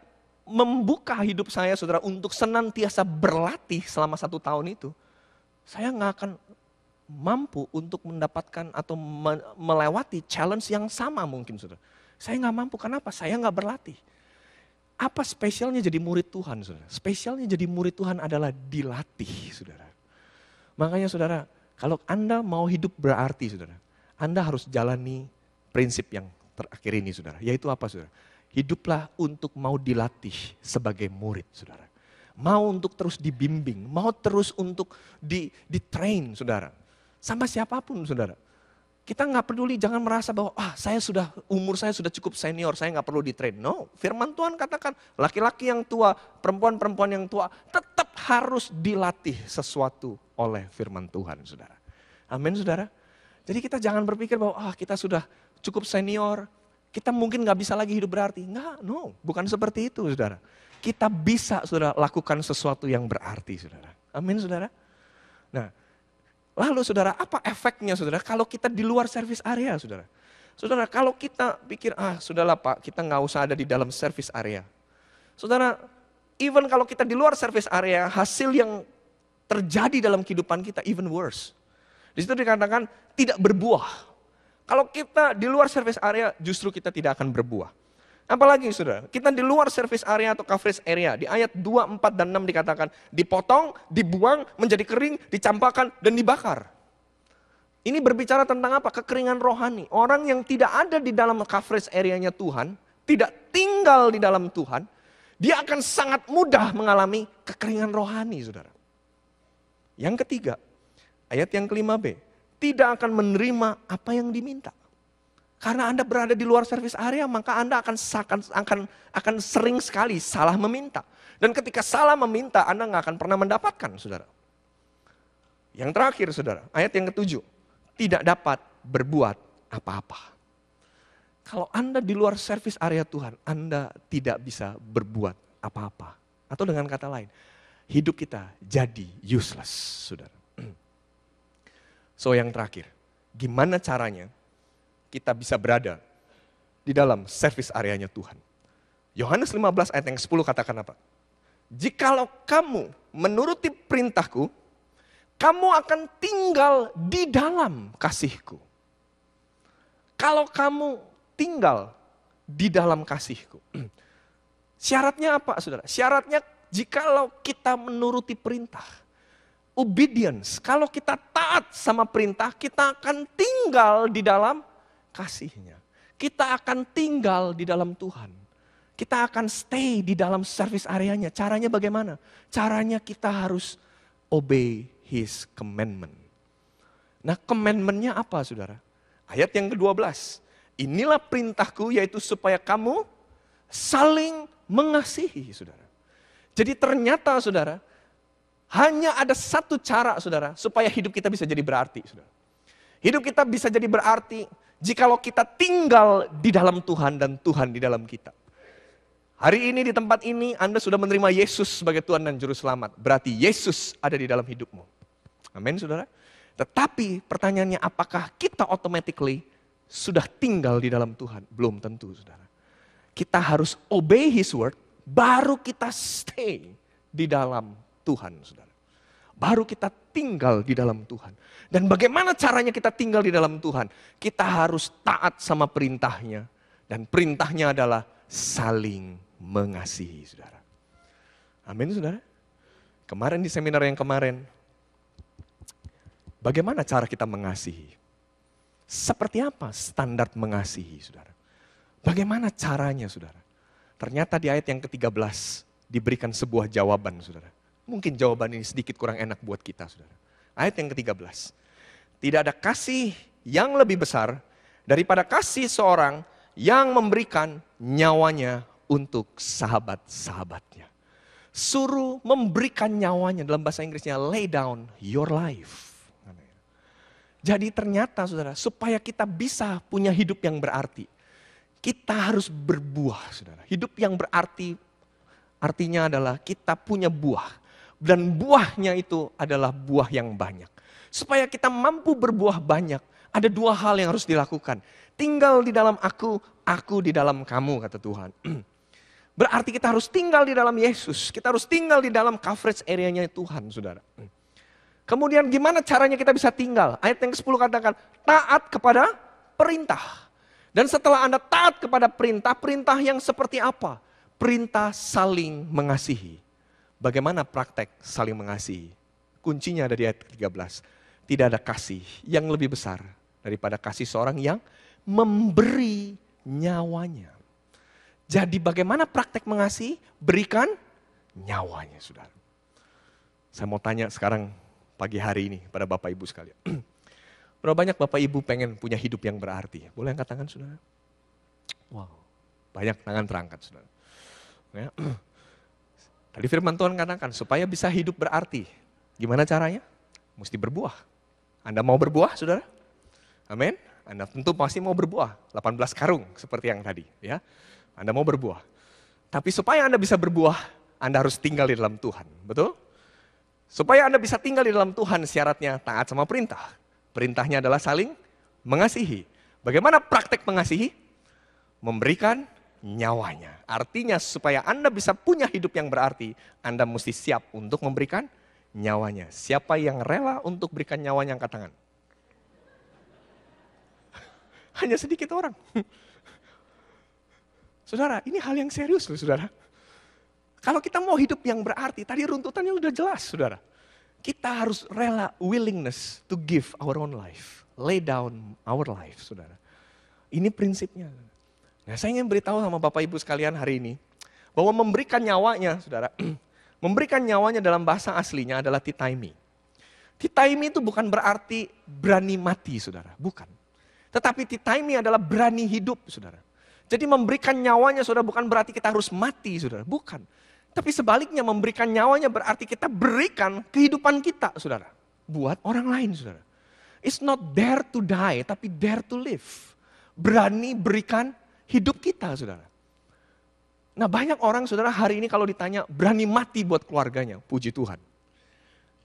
membuka hidup saya, saudara, untuk senantiasa berlatih selama 1 tahun itu, saya nggak akan mampu untuk mendapatkan atau melewati challenge yang sama mungkin, saudara. Saya nggak mampu, kenapa? Saya nggak berlatih. Apa spesialnya jadi murid Tuhan, saudara? Spesialnya jadi murid Tuhan adalah dilatih, saudara. Makanya, saudara, kalau Anda mau hidup berarti, saudara, Anda harus jalani prinsip yang terakhir ini, saudara. Yaitu apa, saudara? Hiduplah untuk mau dilatih sebagai murid, saudara. Mau untuk terus dibimbing, mau terus untuk di-train, saudara. Sama siapapun, saudara. Kita nggak peduli, jangan merasa bahwa umur saya sudah cukup senior, saya nggak perlu di-train. No, firman Tuhan katakan laki-laki yang tua, perempuan-perempuan yang tua tetap harus dilatih sesuatu oleh firman Tuhan, saudara. Amin, saudara. Jadi kita jangan berpikir bahwa kita sudah cukup senior, kita mungkin gak bisa lagi hidup berarti. Enggak, no, bukan seperti itu, saudara. Kita bisa, saudara, lakukan sesuatu yang berarti, saudara. Amin, saudara. Nah, lalu saudara, apa efeknya, saudara, kalau kita di luar service area, saudara? Saudara, kalau kita pikir, sudahlah Pak, kita gak usah ada di dalam service area. Saudara, even kalau kita di luar service area, hasil yang terjadi dalam kehidupan kita even worse. Di situ dikatakan tidak berbuah. Kalau kita di luar service area, justru kita tidak akan berbuah. Apalagi saudara, kita di luar service area atau coverage area, di ayat 2, 4, dan 6 dikatakan, dipotong, dibuang, menjadi kering, dicampakkan, dan dibakar. Ini berbicara tentang apa? Kekeringan rohani. Orang yang tidak ada di dalam coverage area-nya Tuhan, tidak tinggal di dalam Tuhan, dia akan sangat mudah mengalami kekeringan rohani, saudara. Yang ketiga, ayat yang ke-5b, tidak akan menerima apa yang diminta. Karena Anda berada di luar service area, maka Anda akan sering sekali salah meminta. Dan ketika salah meminta, Anda nggak akan pernah mendapatkan, saudara. Yang terakhir, saudara, ayat yang ke-7. Tidak dapat berbuat apa-apa. Kalau Anda di luar service area Tuhan, Anda tidak bisa berbuat apa-apa. Atau dengan kata lain, hidup kita jadi useless, saudara. So yang terakhir, gimana caranya kita bisa berada di dalam service areanya Tuhan? Yohanes 15 ayat yang 10 katakan apa? Jikalau kamu menuruti perintahku, kamu akan tinggal di dalam kasihku. Kalau kamu tinggal di dalam kasihku. Syaratnya apa, saudara? Syaratnya jikalau kita menuruti perintah. Obedience, kalau kita taat sama perintah, kita akan tinggal di dalam kasihnya. Kita akan tinggal di dalam Tuhan. Kita akan stay di dalam service areanya. Caranya bagaimana? Caranya kita harus obey His commandment. Nah, commandment-nya apa, saudara? Ayat yang ke-12. Inilah perintahku, yaitu supaya kamu saling mengasihi, saudara. Jadi ternyata, saudara, hanya ada satu cara, saudara, supaya hidup kita bisa jadi berarti, saudara. Hidup kita bisa jadi berarti jikalau kita tinggal di dalam Tuhan dan Tuhan di dalam kita. Hari ini di tempat ini Anda sudah menerima Yesus sebagai Tuhan dan Juru Selamat. Berarti Yesus ada di dalam hidupmu. Amin, saudara. Tetapi pertanyaannya, apakah kita automatically sudah tinggal di dalam Tuhan? Belum tentu, saudara. Kita harus obey His word, baru kita stay di dalam Tuhan, saudara. Baru kita tinggal di dalam Tuhan. Dan bagaimana caranya kita tinggal di dalam Tuhan? Kita harus taat sama perintahnya. Dan perintahnya adalah saling mengasihi, saudara. Amin, saudara. Kemarin di seminar yang kemarin, bagaimana cara kita mengasihi? Seperti apa standar mengasihi, saudara? Bagaimana caranya, saudara? Ternyata di ayat yang ke-13 diberikan sebuah jawaban, saudara. Mungkin jawaban ini sedikit kurang enak buat kita, saudara. Ayat yang ke-13. Tidak ada kasih yang lebih besar daripada kasih seorang yang memberikan nyawanya untuk sahabat-sahabatnya. Suruh memberikan nyawanya, dalam bahasa Inggrisnya lay down your life. Jadi ternyata, saudara, supaya kita bisa punya hidup yang berarti, kita harus berbuah, saudara. Hidup yang berarti artinya adalah kita punya buah. Dan buahnya itu adalah buah yang banyak. Supaya kita mampu berbuah banyak, ada dua hal yang harus dilakukan. Tinggal di dalam aku di dalam kamu, kata Tuhan. Berarti kita harus tinggal di dalam Yesus. Kita harus tinggal di dalam coverage area-nya Tuhan, saudara. Kemudian gimana caranya kita bisa tinggal? Ayat yang ke-10 katakan, taat kepada perintah. Dan setelah Anda taat kepada perintah, perintah yang seperti apa? Perintah saling mengasihi. Bagaimana praktek saling mengasihi? Kuncinya ada di ayat 13. Tidak ada kasih yang lebih besar daripada kasih seorang yang memberi nyawanya. Jadi bagaimana praktek mengasihi? Berikan nyawanya, saudara. Saya mau tanya sekarang pagi hari ini pada Bapak Ibu sekalian. Berapa banyak Bapak Ibu pengen punya hidup yang berarti? Boleh angkat tangan, saudara? Wow, banyak tangan terangkat, saudara. Ya. Tadi firman Tuhan katakan, supaya bisa hidup berarti. Gimana caranya? Mesti berbuah. Anda mau berbuah, saudara? Amin. Anda tentu pasti mau berbuah. 18 karung seperti yang tadi. Ya. Anda mau berbuah. Tapi supaya Anda bisa berbuah, Anda harus tinggal di dalam Tuhan. Betul? Supaya Anda bisa tinggal di dalam Tuhan, syaratnya taat sama perintah. Perintahnya adalah saling mengasihi. Bagaimana praktek mengasihi? Memberikan nyawanya. Artinya supaya Anda bisa punya hidup yang berarti, Anda mesti siap untuk memberikan nyawanya. Siapa yang rela untuk berikan nyawanya, angkat tangan. Hanya sedikit orang. Saudara, ini hal yang serius loh, saudara. Kalau kita mau hidup yang berarti, tadi runtutannya udah jelas, saudara. Kita harus rela, willingness to give our own life. Lay down our life, saudara. Ini prinsipnya. Nah, saya ingin beritahu sama Bapak Ibu sekalian hari ini, bahwa memberikan nyawanya, saudara, memberikan nyawanya dalam bahasa aslinya adalah titaimi. Titaimi itu bukan berarti berani mati, saudara. Bukan. Tetapi titaimi adalah berani hidup, saudara. Jadi memberikan nyawanya, saudara, bukan berarti kita harus mati, saudara. Bukan. Tapi sebaliknya memberikan nyawanya berarti kita berikan kehidupan kita, saudara. Buat orang lain, saudara. It's not dare to die, tapi dare to live. Berani berikan hidup kita, saudara. Nah banyak orang, saudara, hari ini kalau ditanya berani mati buat keluarganya, puji Tuhan.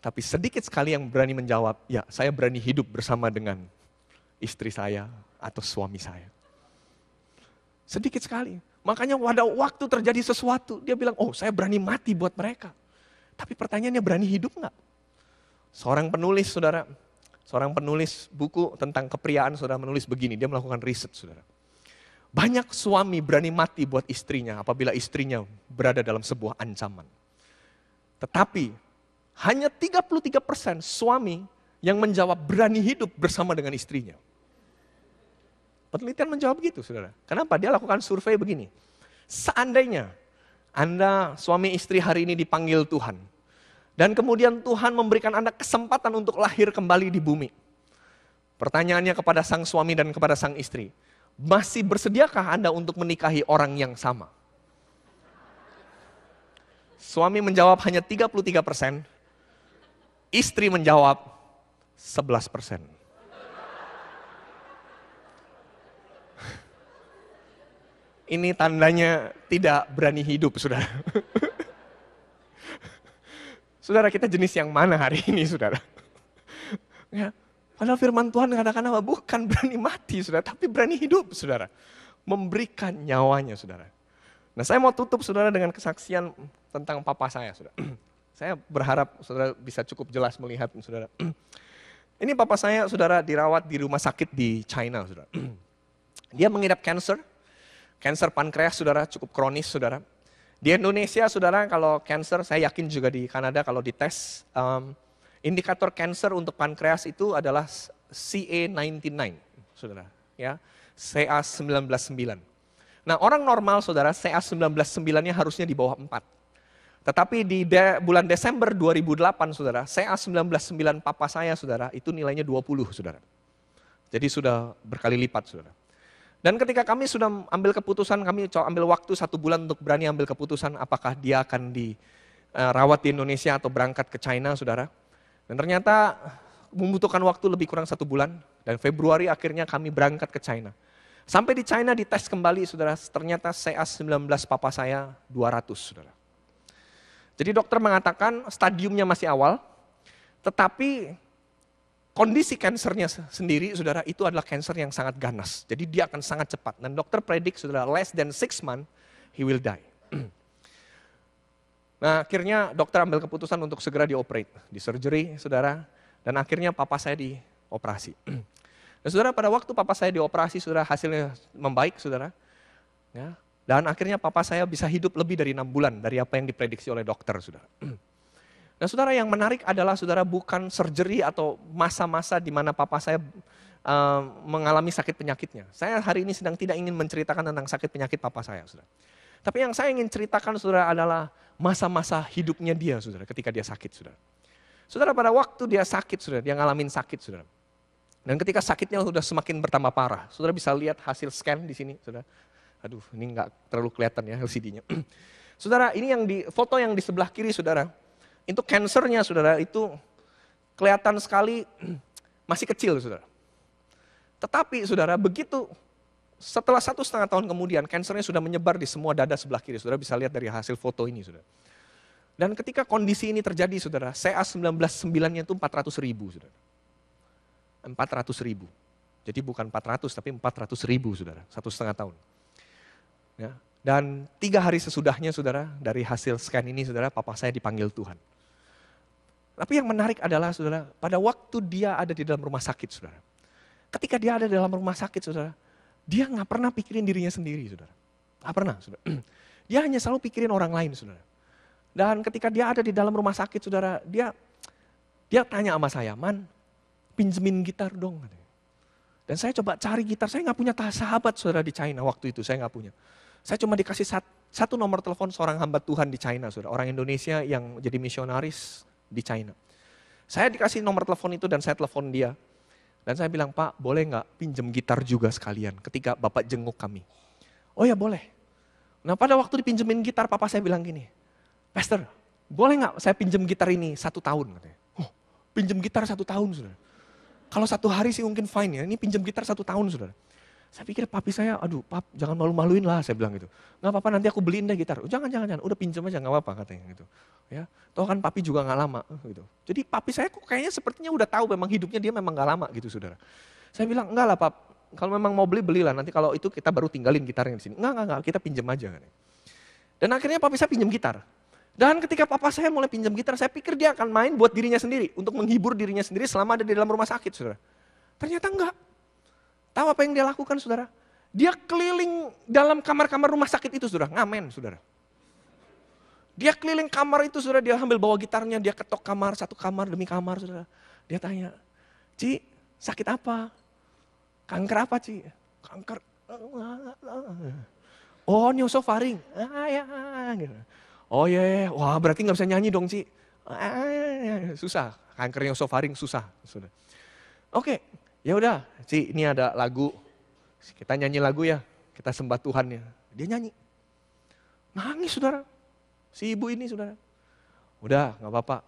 Tapi sedikit sekali yang berani menjawab, ya saya berani hidup bersama dengan istri saya atau suami saya. Sedikit sekali. Makanya pada waktu terjadi sesuatu, dia bilang, oh saya berani mati buat mereka. Tapi pertanyaannya berani hidup enggak? Seorang penulis, saudara, seorang penulis buku tentang kepriaan, saudara, menulis begini, dia melakukan riset, saudara. Banyak suami berani mati buat istrinya apabila istrinya berada dalam sebuah ancaman. Tetapi hanya 33% suami yang menjawab berani hidup bersama dengan istrinya. Penelitian menjawab gitu, saudara. Kenapa? Dia lakukan survei begini. Seandainya Anda suami istri hari ini dipanggil Tuhan. Dan kemudian Tuhan memberikan Anda kesempatan untuk lahir kembali di bumi. Pertanyaannya kepada sang suami dan kepada sang istri. Masih bersediakah Anda untuk menikahi orang yang sama? Suami menjawab hanya 33%. Istri menjawab 11%. Ini tandanya tidak berani hidup, saudara. Saudara, kita jenis yang mana hari ini, saudara? Ya, padahal firman Tuhan katakan apa? Bukan berani mati, saudara, tapi berani hidup, saudara. Memberikan nyawanya, saudara. Nah, saya mau tutup, saudara, dengan kesaksian tentang papa saya, saudara. Saya berharap saudara bisa cukup jelas melihat, saudara. Ini papa saya, saudara, dirawat di rumah sakit di China, saudara. Dia mengidap kanker pankreas, saudara, cukup kronis, saudara. Di Indonesia, saudara, kalau kanker, saya yakin juga di Kanada kalau dites, indikator kanker untuk pankreas itu adalah CA99, saudara, ya, CA199. Nah, orang normal, saudara, CA199-nya harusnya di bawah 4. Tetapi di bulan Desember 2008, saudara, CA199 papa saya, saudara, itu nilainya 20, saudara. Jadi sudah berkali lipat, saudara. Dan ketika kami sudah ambil keputusan, kami ambil waktu 1 bulan untuk berani ambil keputusan apakah dia akan dirawat di Indonesia atau berangkat ke China, saudara. Dan ternyata membutuhkan waktu lebih kurang 1 bulan. Dan Februari akhirnya kami berangkat ke China. Sampai di China dites kembali, saudara, ternyata CA19 papa saya 200, saudara. Jadi dokter mengatakan stadiumnya masih awal, tetapi kondisi kansernya sendiri, saudara, itu adalah kanser yang sangat ganas. Jadi dia akan sangat cepat. Dan dokter predik, saudara, less than 6 months, he will die. Nah akhirnya dokter ambil keputusan untuk segera dioperate, di surgery, saudara, dan akhirnya papa saya dioperasi. Dan saudara, pada waktu papa saya dioperasi, saudara, hasilnya membaik, saudara. Ya. Dan akhirnya papa saya bisa hidup lebih dari 6 bulan dari apa yang diprediksi oleh dokter, saudara. Nah saudara, yang menarik adalah, saudara, bukan surgery atau masa-masa di mana papa saya mengalami sakit penyakitnya. Saya hari ini sedang tidak ingin menceritakan tentang sakit penyakit papa saya, saudara. Tapi yang saya ingin ceritakan, saudara, adalah masa-masa hidupnya dia, saudara, ketika dia sakit, saudara. Saudara, pada waktu dia sakit, saudara, dia ngalamin sakit, saudara. Dan ketika sakitnya sudah semakin bertambah parah, saudara bisa lihat hasil scan di sini, saudara. Aduh, ini nggak terlalu kelihatan ya LCD-nya. Saudara, ini yang foto yang di sebelah kiri, saudara. Itu kansernya, saudara, itu kelihatan sekali masih kecil, saudara. Tetapi, saudara, begitu setelah 1,5 tahun kemudian, kansernya sudah menyebar di semua dada sebelah kiri. Saudara bisa lihat dari hasil foto ini, saudara. Dan ketika kondisi ini terjadi, saudara, CA199-nya itu 400.000, saudara. 400.000. Jadi bukan 400, tapi 400.000, saudara. 1,5 tahun. Ya. Dan 3 hari sesudahnya, saudara, dari hasil scan ini, saudara, papa saya dipanggil Tuhan. Tapi yang menarik adalah, saudara, pada waktu dia ada di dalam rumah sakit, saudara. Ketika dia ada di dalam rumah sakit, saudara, dia nggak pernah pikirin dirinya sendiri, saudara. Nggak pernah, saudara. Dia hanya selalu pikirin orang lain, saudara. Dan ketika dia ada di dalam rumah sakit, saudara, dia tanya sama saya, "Man, pinjemin gitar dong." Dan saya coba cari gitar, saya nggak punya sahabat, saudara, di China waktu itu, saya nggak punya. Saya cuma dikasih satu nomor telepon seorang hamba Tuhan di China, saudara. Orang Indonesia yang jadi misionaris di China. Saya dikasih nomor telepon itu dan saya telepon dia. Dan saya bilang, Pak boleh nggak pinjem gitar juga sekalian ketika Bapak jenguk kami. Oh ya boleh. Nah pada waktu dipinjemin gitar, Papa saya bilang gini, Pastor boleh nggak saya pinjem gitar ini 1 tahun? Katanya. Oh pinjem gitar 1 tahun saudara. Kalau 1 hari sih mungkin fine ya, ini pinjem gitar 1 tahun saudara. Saya pikir papi saya, aduh pap jangan malu-maluin lah saya bilang gitu. Nggak apa-apa nanti aku beliin deh gitar. Oh, jangan, udah pinjem aja nggak apa-apa katanya gitu. Ya, toh kan papi juga nggak lama gitu. Jadi papi saya kok kayaknya sepertinya udah tahu memang hidupnya dia memang nggak lama gitu saudara. Saya bilang enggak lah pap, kalau memang mau belilah nanti kalau itu kita baru tinggalin gitarnya di sini. Enggak, kita pinjem aja. Katanya. Dan akhirnya papi saya pinjem gitar. Dan ketika papa saya mulai pinjam gitar, saya pikir dia akan main buat dirinya sendiri, untuk menghibur dirinya sendiri selama ada di dalam rumah sakit saudara. Ternyata enggak. Tahu apa yang dia lakukan saudara? Dia keliling dalam kamar-kamar rumah sakit itu saudara, ngamen saudara. Dia keliling kamar itu saudara, dia ambil bawa gitarnya, dia ketok kamar, satu kamar demi kamar saudara. Dia tanya, Ci sakit apa? Kanker apa Ci? Kanker. Oh neosofaring. Ya. Oh iya, wah berarti gak bisa nyanyi dong Ci. Susah, kanker neosofaring susah. Oke. Ya udah, Ci, ini ada lagu. Kita nyanyi lagu ya. Kita sembah Tuhan ya. Dia nyanyi. Nangis saudara. Si ibu ini saudara. Udah gak apa-apa.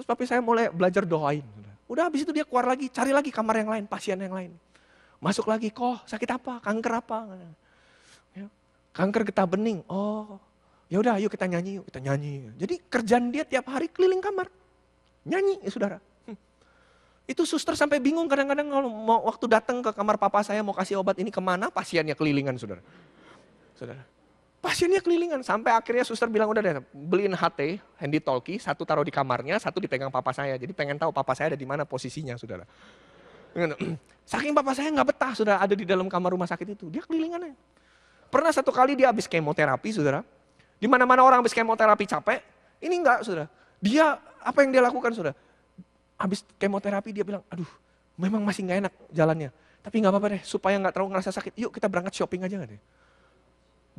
Terus papi saya mulai belajar doain. Udah habis itu dia keluar lagi, cari lagi kamar yang lain, pasien yang lain. Masuk lagi, kok sakit apa? Kanker apa? Ya, kanker getah bening. Oh, ya udah yuk kita nyanyi. Jadi kerjaan dia tiap hari keliling kamar. Nyanyi ya saudara. Itu suster sampai bingung kadang-kadang kalau mau waktu datang ke kamar papa saya mau kasih obat ini kemana, pasiennya kelilingan saudara. Pasiennya kelilingan sampai akhirnya suster bilang udah deh beliin HT, handy talkie, 1 taruh di kamarnya, 1 dipegang papa saya. Jadi pengen tahu papa saya ada di mana posisinya saudara. Saking papa saya nggak betah saudara ada di dalam kamar rumah sakit itu, dia kelilingan aja. Pernah 1 kali dia habis kemoterapi saudara, di mana-mana orang habis kemoterapi capek, ini enggak saudara. Dia apa yang dia lakukan saudara? Habis kemoterapi dia bilang, aduh memang masih gak enak jalannya. Tapi gak apa-apa deh, supaya gak terlalu ngerasa sakit, yuk kita berangkat shopping aja gak deh.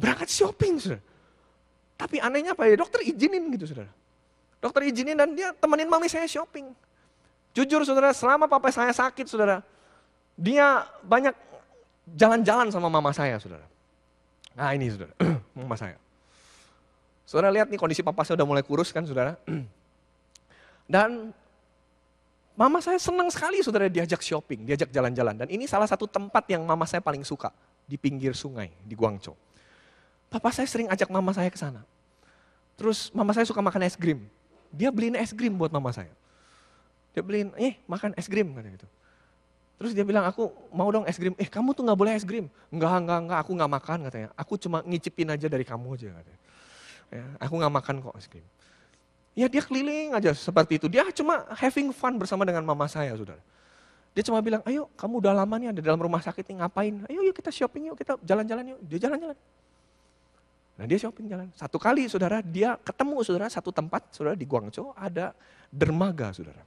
Berangkat shopping saudara. Tapi anehnya apa ya, dokter izinin gitu saudara. Dokter izinin dan dia temenin mami saya shopping. Jujur saudara, selama papa saya sakit saudara, dia banyak jalan-jalan sama mama saya saudara. Nah ini saudara, mama saya. Saudara lihat nih kondisi papa saya udah mulai kurus kan saudara. Dan mama saya senang sekali saudara diajak shopping, diajak jalan-jalan. Dan ini salah satu tempat yang mama saya paling suka, di pinggir sungai, di Guangzhou. Papa saya sering ajak mama saya ke sana. Terus mama saya suka makan es krim. Dia beliin es krim buat mama saya. Dia beliin, makan es krim katanya gitu. Terus dia bilang, aku mau dong es krim. Kamu tuh gak boleh es krim. Enggak, aku gak makan katanya. Aku cuma ngicipin aja dari kamu aja katanya. Ya, aku gak makan kok es krim. Ya dia keliling aja seperti itu. Dia cuma having fun bersama dengan mama saya saudara. Dia cuma bilang, ayo kamu udah lama nih ada dalam rumah sakit nih ngapain. Ayo yuk kita shopping yuk, kita jalan-jalan yuk. Dia jalan-jalan. Nah dia shopping jalan. 1 kali saudara dia ketemu saudara 1 tempat saudara di Guangzhou ada dermaga saudara.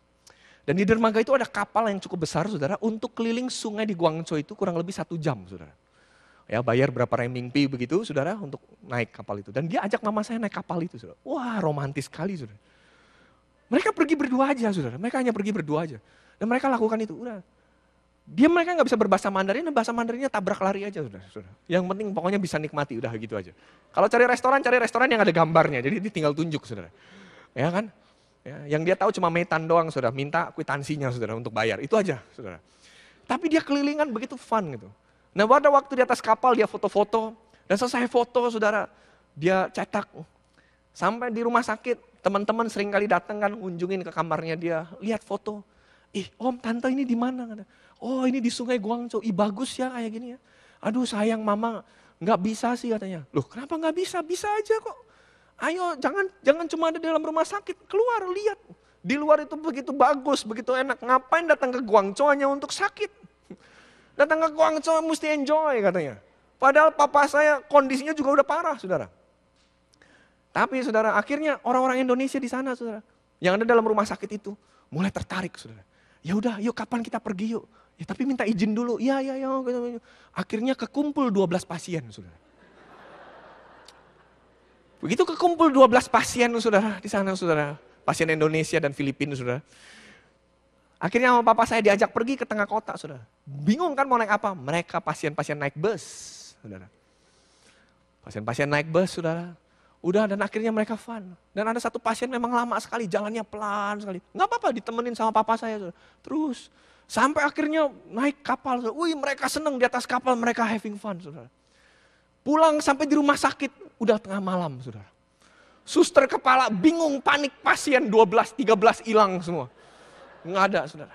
Dan di dermaga itu ada kapal yang cukup besar saudara untuk keliling sungai di Guangzhou itu kurang lebih 1 jam saudara. Ya bayar berapa renminbi begitu saudara untuk naik kapal itu. Dan dia ajak mama saya naik kapal itu saudara. Wah romantis sekali saudara. Mereka pergi berdua aja saudara. Mereka hanya pergi berdua aja. Dan mereka lakukan itu. Udah. Mereka gak bisa berbahasa Mandarin dan bahasa Mandarinnya tabrak lari aja saudara. Yang penting pokoknya bisa nikmati udah gitu aja. Kalau cari restoran yang ada gambarnya. Jadi dia tinggal tunjuk saudara. Ya kan. Ya, yang dia tahu cuma metan doang saudara. Minta kwitansinya saudara untuk bayar. Itu aja saudara. Tapi dia kelilingan begitu fun gitu. Nah pada waktu di atas kapal dia foto-foto, dan selesai foto saudara, dia cetak. Sampai di rumah sakit, teman-teman sering kali datang kan, kunjungin ke kamarnya dia, lihat foto. Om tante ini di mana? Oh ini di sungai Guangzhou, bagus ya kayak gini ya. Aduh sayang mama nggak bisa sih katanya. Loh kenapa nggak bisa? Bisa aja kok. Ayo jangan cuma ada di dalam rumah sakit, keluar lihat. Di luar itu begitu bagus, begitu enak. Ngapain datang ke Guangzhou hanya untuk sakit? Datang ke Guangzhou mesti enjoy katanya. Padahal papa saya kondisinya juga udah parah saudara. Tapi saudara akhirnya orang-orang Indonesia di sana saudara. Yang ada dalam rumah sakit itu mulai tertarik saudara. Ya udah yuk kapan kita pergi yuk. Ya tapi minta izin dulu. Iya. Akhirnya kekumpul 12 pasien saudara. Begitu kekumpul 12 pasien saudara di sana saudara. Pasien Indonesia dan Filipina saudara. Akhirnya sama papa saya diajak pergi ke tengah kota, saudara. Bingung kan mau naik apa? Mereka pasien-pasien naik bus, saudara. Pasien-pasien naik bus, saudara. Udah, dan akhirnya mereka fun. Dan ada satu pasien memang lama sekali, jalannya pelan sekali. Nggak apa-apa, ditemenin sama papa saya, saudara. Terus, sampai akhirnya naik kapal, saudara. Wih, mereka seneng di atas kapal, mereka having fun, saudara. Pulang sampai di rumah sakit, udah tengah malam, saudara. Suster kepala bingung, panik, pasien 12, 13 hilang semua. Nggak ada, saudara.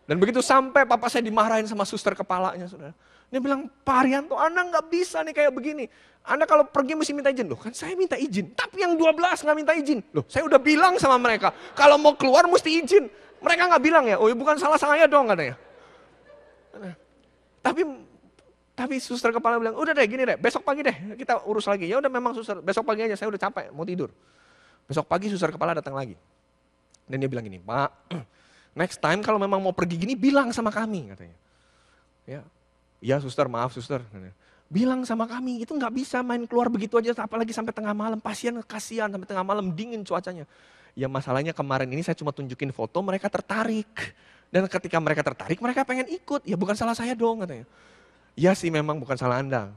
Dan begitu sampai papa saya dimarahin sama suster kepalanya, saudara. Dia bilang, Pak Haryanto, Anda nggak bisa nih kayak begini. Anda kalau pergi mesti minta izin. Loh kan saya minta izin, tapi yang 12 nggak minta izin. Loh saya udah bilang sama mereka, kalau mau keluar mesti izin. Mereka nggak bilang ya, oh bukan salah saya dong katanya. Tapi suster kepala bilang, udah deh gini deh, besok pagi deh kita urus lagi. Ya udah memang suster, besok pagi aja saya udah capek, mau tidur. Besok pagi suster kepala datang lagi. Dan dia bilang gini, Pak, next time kalau memang mau pergi gini bilang sama kami katanya. Ya suster, maaf suster. Bilang sama kami, itu nggak bisa main keluar begitu aja, apalagi sampai tengah malam. Pasien kasihan sampai tengah malam, dingin cuacanya. Ya masalahnya kemarin ini saya cuma tunjukin foto, mereka tertarik. Dan ketika mereka tertarik, mereka pengen ikut. Ya bukan salah saya dong katanya. Ya sih memang bukan salah Anda.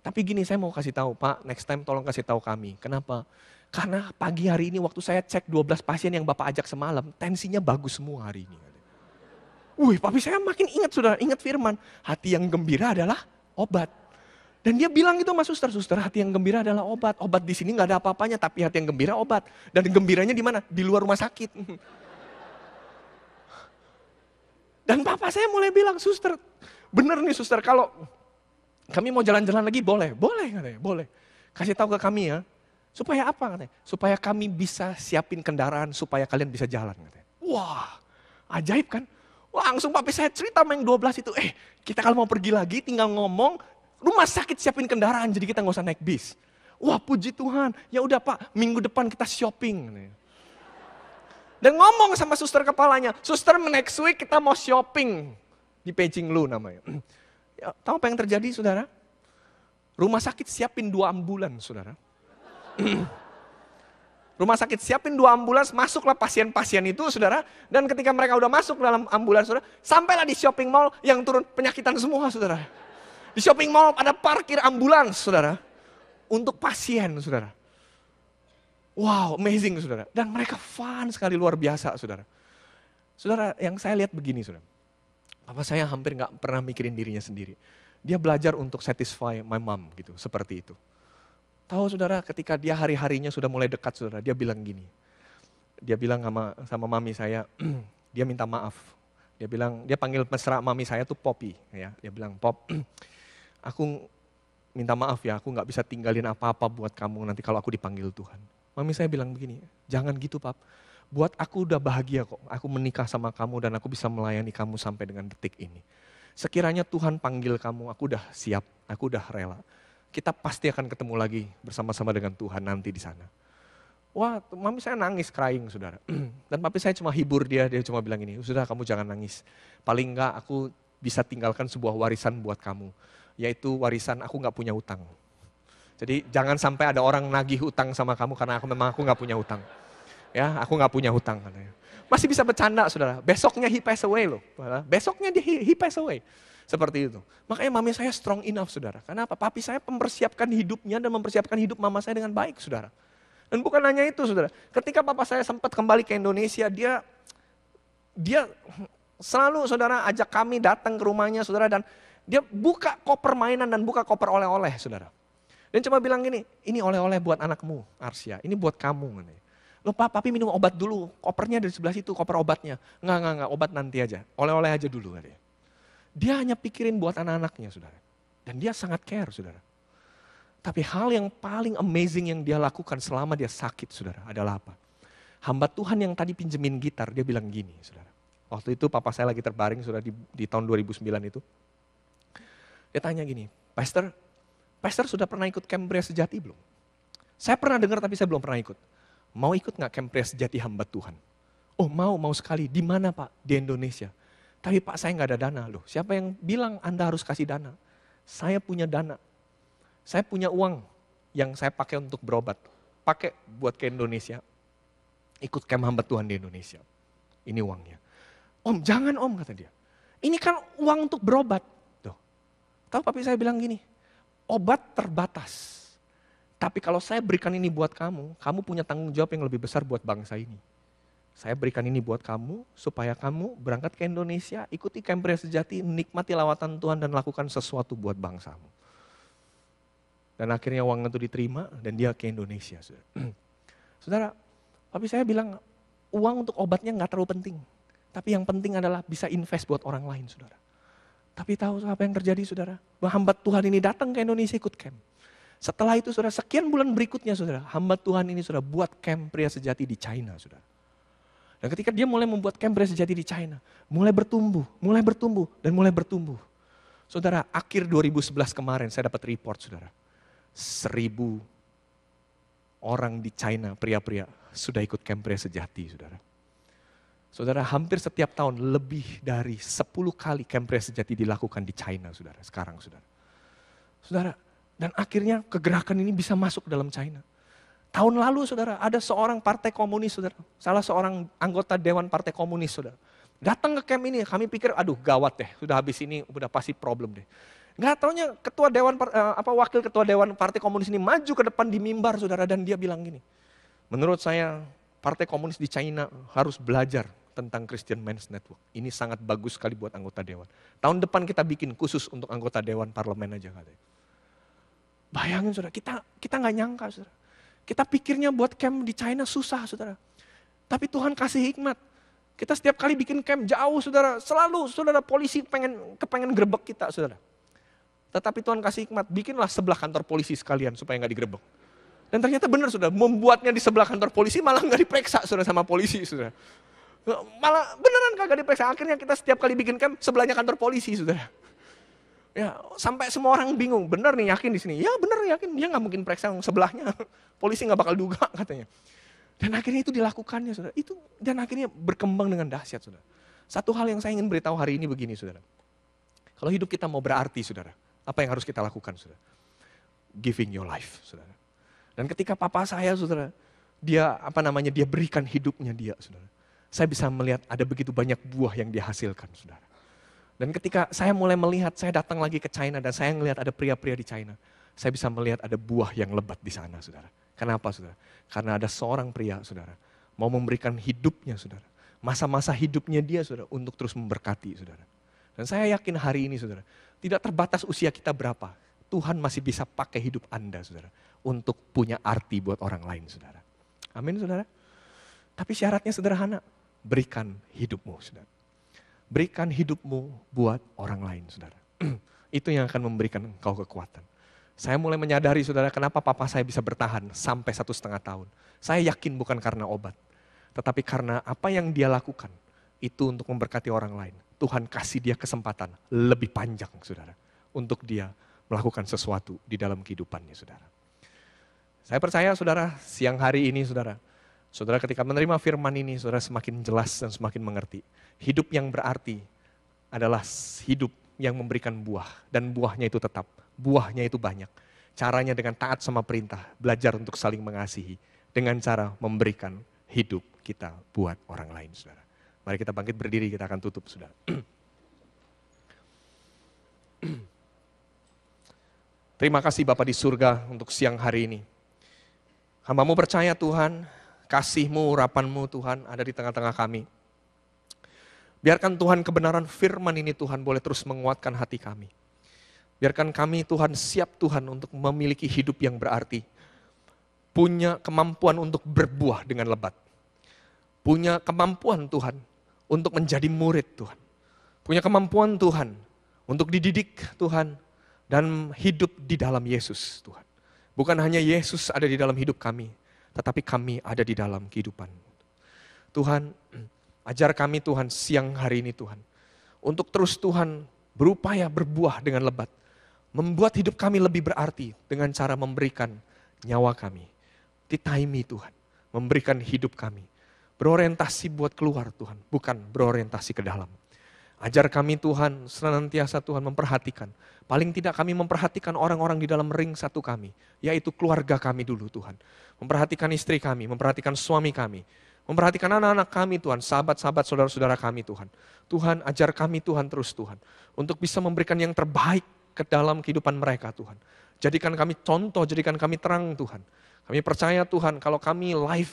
Tapi gini saya mau kasih tahu, Pak, next time tolong kasih tahu kami. Kenapa? Karena pagi hari ini waktu saya cek 12 pasien yang Bapak ajak semalam, tensinya bagus semua hari ini. Wih, papi saya makin ingat, saudara, ingat firman. Hati yang gembira adalah obat. Dan dia bilang itu sama suster, hati yang gembira adalah obat. Obat di sini nggak ada apa-apanya, tapi hati yang gembira obat. Dan gembiranya di mana? Di luar rumah sakit. Dan papa saya mulai bilang, suster, bener nih suster, kalau kami mau jalan-jalan lagi boleh? Boleh katanya, boleh. Kasih tahu ke kami ya. Supaya apa katanya? Supaya kami bisa siapin kendaraan supaya kalian bisa jalan katanya. Wah, ajaib kan? Wah, langsung papi saya cerita sama yang 12 itu, kita kalau mau pergi lagi tinggal ngomong, rumah sakit siapin kendaraan jadi kita nggak usah naik bis. Wah, puji Tuhan. Ya udah Pak, minggu depan kita shopping. Dan ngomong sama suster kepalanya, suster next week kita mau shopping di Beijing Lu namanya. Ya, tahu apa yang terjadi, saudara? Rumah sakit siapin 2 ambulans, saudara. Rumah sakit siapin 2 ambulans, masuklah pasien-pasien itu, saudara. Dan ketika mereka udah masuk dalam ambulans, saudara, sampailah di shopping mall yang turun penyakitan semua, saudara. Di shopping mall ada parkir ambulans, saudara. Untuk pasien, saudara. Wow, amazing, saudara. Dan mereka fun sekali, luar biasa, saudara. Saudara, yang saya lihat begini, saudara. Papa saya hampir gak pernah mikirin dirinya sendiri. Dia belajar untuk satisfy my mom, gitu, seperti itu. Tahu saudara, ketika dia hari-harinya sudah mulai dekat, saudara, dia bilang gini. Dia bilang sama mami saya, dia minta maaf. Dia bilang, dia panggil mesra mami saya tuh Poppy. Ya. Dia bilang, Pop, aku minta maaf ya, aku gak bisa tinggalin apa-apa buat kamu nanti kalau aku dipanggil Tuhan. Mami saya bilang begini, jangan gitu Pap. Buat aku udah bahagia kok, aku menikah sama kamu dan aku bisa melayani kamu sampai dengan detik ini. Sekiranya Tuhan panggil kamu, aku udah siap, aku udah rela. Kita pasti akan ketemu lagi bersama-sama dengan Tuhan nanti di sana. Wah, mami saya nangis crying, saudara. Dan papi saya cuma hibur dia cuma bilang ini, sudah kamu jangan nangis. Paling enggak aku bisa tinggalkan sebuah warisan buat kamu. Yaitu warisan aku gak punya utang. Jadi jangan sampai ada orang nagih utang sama kamu karena aku gak punya utang. Ya, aku gak punya hutang katanya. Masih bisa bercanda, saudara. Besoknya he pass away loh. Besoknya he pass away. Seperti itu. Makanya mami saya strong enough, saudara. Karena apa? Papi saya mempersiapkan hidupnya dan mempersiapkan hidup mama saya dengan baik, saudara. Dan bukan hanya itu, saudara. Ketika papa saya sempat kembali ke Indonesia, dia selalu, saudara, ajak kami datang ke rumahnya, saudara. Dan dia buka koper mainan dan buka koper oleh-oleh, saudara. Dan cuma bilang gini, ini oleh-oleh buat anakmu, Arsya. Ini buat kamu. Loh papi minum obat dulu, kopernya dari sebelah situ, koper obatnya. Enggak, obat nanti aja. Oleh-oleh aja dulu, katanya. Dia hanya pikirin buat anak-anaknya, saudara. Dan dia sangat care, saudara. Tapi hal yang paling amazing yang dia lakukan selama dia sakit, saudara, adalah apa? Hamba Tuhan yang tadi pinjemin gitar, dia bilang gini, saudara. Waktu itu papa saya lagi terbaring, saudara, di tahun 2009 itu. Dia tanya gini, Pastor sudah pernah ikut Camp Pria Sejati belum? Saya pernah dengar tapi saya belum pernah ikut. Mau ikut gak Camp Pria Sejati hamba Tuhan? Oh mau sekali. Di mana Pak? Di Indonesia. Tapi Pak saya gak ada dana loh. Siapa yang bilang Anda harus kasih dana? Saya punya dana. Saya punya uang yang saya pakai untuk berobat. Pakai buat ke Indonesia. Ikut camp hamba Tuhan di Indonesia. Ini uangnya. Om, jangan om, kata dia. Ini kan uang untuk berobat. Tuh. Tahu papi saya bilang gini, obat terbatas. Tapi kalau saya berikan ini buat kamu, kamu punya tanggung jawab yang lebih besar buat bangsa ini. Saya berikan ini buat kamu, supaya kamu berangkat ke Indonesia, ikuti Camp Pria Sejati, nikmati lawatan Tuhan dan lakukan sesuatu buat bangsamu. Dan akhirnya uang itu diterima dan dia ke Indonesia. Saudara, papi saya bilang, uang untuk obatnya gak terlalu penting. Tapi yang penting adalah bisa invest buat orang lain, saudara. Tapi tahu apa yang terjadi, saudara? Hamba Tuhan ini datang ke Indonesia ikut camp. Setelah itu, saudara, sekian bulan berikutnya, saudara, hamba Tuhan ini sudah buat Camp Pria Sejati di China, saudara. Dan ketika dia mulai membuat Camp Pria Sejati di China, mulai bertumbuh, dan mulai bertumbuh. Saudara, akhir 2011 kemarin saya dapat report, saudara. 1.000 orang di China, pria-pria, sudah ikut Camp Pria Sejati, saudara. Saudara, hampir setiap tahun lebih dari 10 kali Camp Pria Sejati dilakukan di China, saudara. Sekarang, saudara. Saudara, dan akhirnya kegerakan ini bisa masuk dalam China. Tahun lalu, saudara, ada seorang partai komunis, saudara. Salah seorang anggota Dewan Partai Komunis, saudara. Datang ke camp ini, kami pikir, aduh gawat deh, sudah habis ini udah pasti problem deh. Nggak taunya wakil ketua Dewan Partai Komunis ini maju ke depan di mimbar, saudara, dan dia bilang gini, menurut saya Partai Komunis di China harus belajar tentang Christian Men's Network. Ini sangat bagus sekali buat anggota Dewan. Tahun depan kita bikin khusus untuk anggota Dewan Parlemen aja katanya. Bayangin saudara, kita nggak nyangka saudara. Kita pikirnya buat camp di China susah saudara. Tapi Tuhan kasih hikmat. Kita setiap kali bikin camp jauh saudara, selalu saudara polisi kepengen grebek kita saudara. Tetapi Tuhan kasih hikmat, bikinlah sebelah kantor polisi sekalian supaya nggak digrebek. Dan ternyata benar saudara, membuatnya di sebelah kantor polisi malah nggak diperiksa saudara sama polisi saudara. Malah beneran kagak diperiksa, akhirnya kita setiap kali bikin camp sebelahnya kantor polisi saudara. Ya, sampai semua orang bingung, bener nih yakin di sini? Ya bener yakin, dia nggak mungkin periksa yang sebelahnya, polisi nggak bakal duga katanya. Dan akhirnya itu dilakukannya, saudara. Dan akhirnya berkembang dengan dahsyat, saudara. Satu hal yang saya ingin beritahu hari ini begini, saudara. Kalau hidup kita mau berarti, saudara, apa yang harus kita lakukan, saudara? Giving your life, saudara. Dan ketika papa saya, saudara, dia berikan hidupnya dia, saudara. Saya bisa melihat ada begitu banyak buah yang dia hasilkan, saudara. Dan ketika saya mulai melihat, saya datang lagi ke China dan saya melihat ada pria-pria di China. Saya bisa melihat ada buah yang lebat di sana, saudara. Kenapa, saudara? Karena ada seorang pria, saudara, mau memberikan hidupnya, saudara. Masa-masa hidupnya dia, saudara, untuk terus memberkati, saudara. Dan saya yakin hari ini, saudara, tidak terbatas usia kita berapa. Tuhan masih bisa pakai hidup Anda, saudara, untuk punya arti buat orang lain, saudara. Amin, saudara. Tapi syaratnya sederhana, berikan hidupmu, saudara. Berikan hidupmu buat orang lain, saudara. Itu yang akan memberikan engkau kekuatan. Saya mulai menyadari, saudara, kenapa papa saya bisa bertahan sampai 1,5 tahun. Saya yakin bukan karena obat. Tetapi karena apa yang dia lakukan, itu untuk memberkati orang lain. Tuhan kasih dia kesempatan lebih panjang, saudara. Untuk dia melakukan sesuatu di dalam kehidupannya, saudara. Saya percaya, saudara, siang hari ini, saudara, ketika menerima firman ini, saudara semakin jelas dan semakin mengerti. Hidup yang berarti adalah hidup yang memberikan buah. Dan buahnya itu tetap, buahnya itu banyak. Caranya dengan taat sama perintah, belajar untuk saling mengasihi. Dengan cara memberikan hidup kita buat orang lain, saudara. Mari kita bangkit berdiri, kita akan tutup, saudara. Terima kasih Bapa di surga untuk siang hari ini. Hamba-Mu percaya Tuhan, kasih-Mu, urapan-Mu Tuhan ada di tengah-tengah kami. Biarkan Tuhan kebenaran firman ini Tuhan boleh terus menguatkan hati kami. Biarkan kami Tuhan siap Tuhan untuk memiliki hidup yang berarti. Punya kemampuan untuk berbuah dengan lebat. Punya kemampuan Tuhan untuk menjadi murid Tuhan. Punya kemampuan Tuhan untuk dididik Tuhan dan hidup di dalam Yesus Tuhan. Bukan hanya Yesus ada di dalam hidup kami, tetapi kami ada di dalam kehidupan. Tuhan, ajar kami Tuhan siang hari ini Tuhan. Untuk terus Tuhan berupaya berbuah dengan lebat. Membuat hidup kami lebih berarti dengan cara memberikan nyawa kami. Titaimi Tuhan. Memberikan hidup kami. Berorientasi buat keluar Tuhan. Bukan berorientasi ke dalam. Ajar kami Tuhan senantiasa Tuhan memperhatikan. Paling tidak kami memperhatikan orang-orang di dalam ring satu kami. Yaitu keluarga kami dulu Tuhan. Memperhatikan istri kami, memperhatikan suami kami. Memperhatikan anak-anak kami Tuhan, sahabat-sahabat saudara-saudara kami Tuhan. Tuhan ajar kami Tuhan terus Tuhan. Untuk bisa memberikan yang terbaik ke dalam kehidupan mereka Tuhan. Jadikan kami contoh, jadikan kami terang Tuhan. Kami percaya Tuhan kalau kami live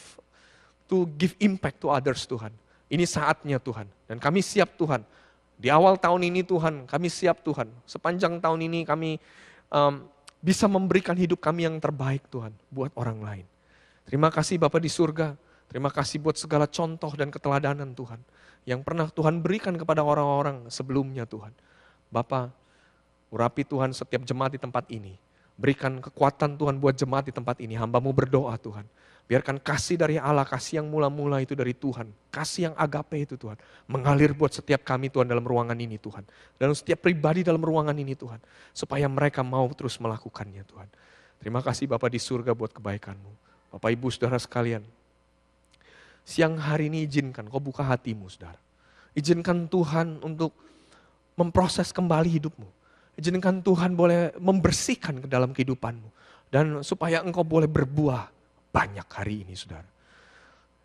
to give impact to others Tuhan. Ini saatnya Tuhan. Dan kami siap Tuhan. Di awal tahun ini Tuhan, kami siap Tuhan. Sepanjang tahun ini kami bisa memberikan hidup kami yang terbaik Tuhan. Buat orang lain. Terima kasih Bapa di surga. Terima kasih buat segala contoh dan keteladanan Tuhan. Yang pernah Tuhan berikan kepada orang-orang sebelumnya Tuhan. Bapa, urapi Tuhan setiap jemaat di tempat ini. Berikan kekuatan Tuhan buat jemaat di tempat ini. Hamba-Mu berdoa Tuhan. Biarkan kasih dari Allah, kasih yang mula-mula itu dari Tuhan. Kasih yang agape itu Tuhan. Mengalir buat setiap kami Tuhan dalam ruangan ini Tuhan. Dan setiap pribadi dalam ruangan ini Tuhan. Supaya mereka mau terus melakukannya Tuhan. Terima kasih Bapa di surga buat kebaikan-Mu. Bapak Ibu saudara sekalian. Siang hari ini izinkan kau buka hatimu saudara. Izinkan Tuhan untuk memproses kembali hidupmu. Izinkan Tuhan boleh membersihkan ke dalam kehidupanmu. Dan supaya engkau boleh berbuah banyak hari ini saudara.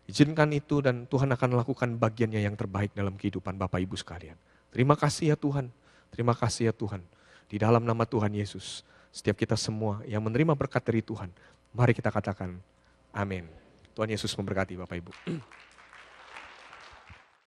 Izinkan itu dan Tuhan akan lakukan bagiannya yang terbaik dalam kehidupan Bapak Ibu sekalian. Terima kasih ya Tuhan. Terima kasih ya Tuhan. Di dalam nama Tuhan Yesus. Setiap kita semua yang menerima berkat dari Tuhan. Mari kita katakan amin. Tuhan Yesus memberkati Bapak Ibu.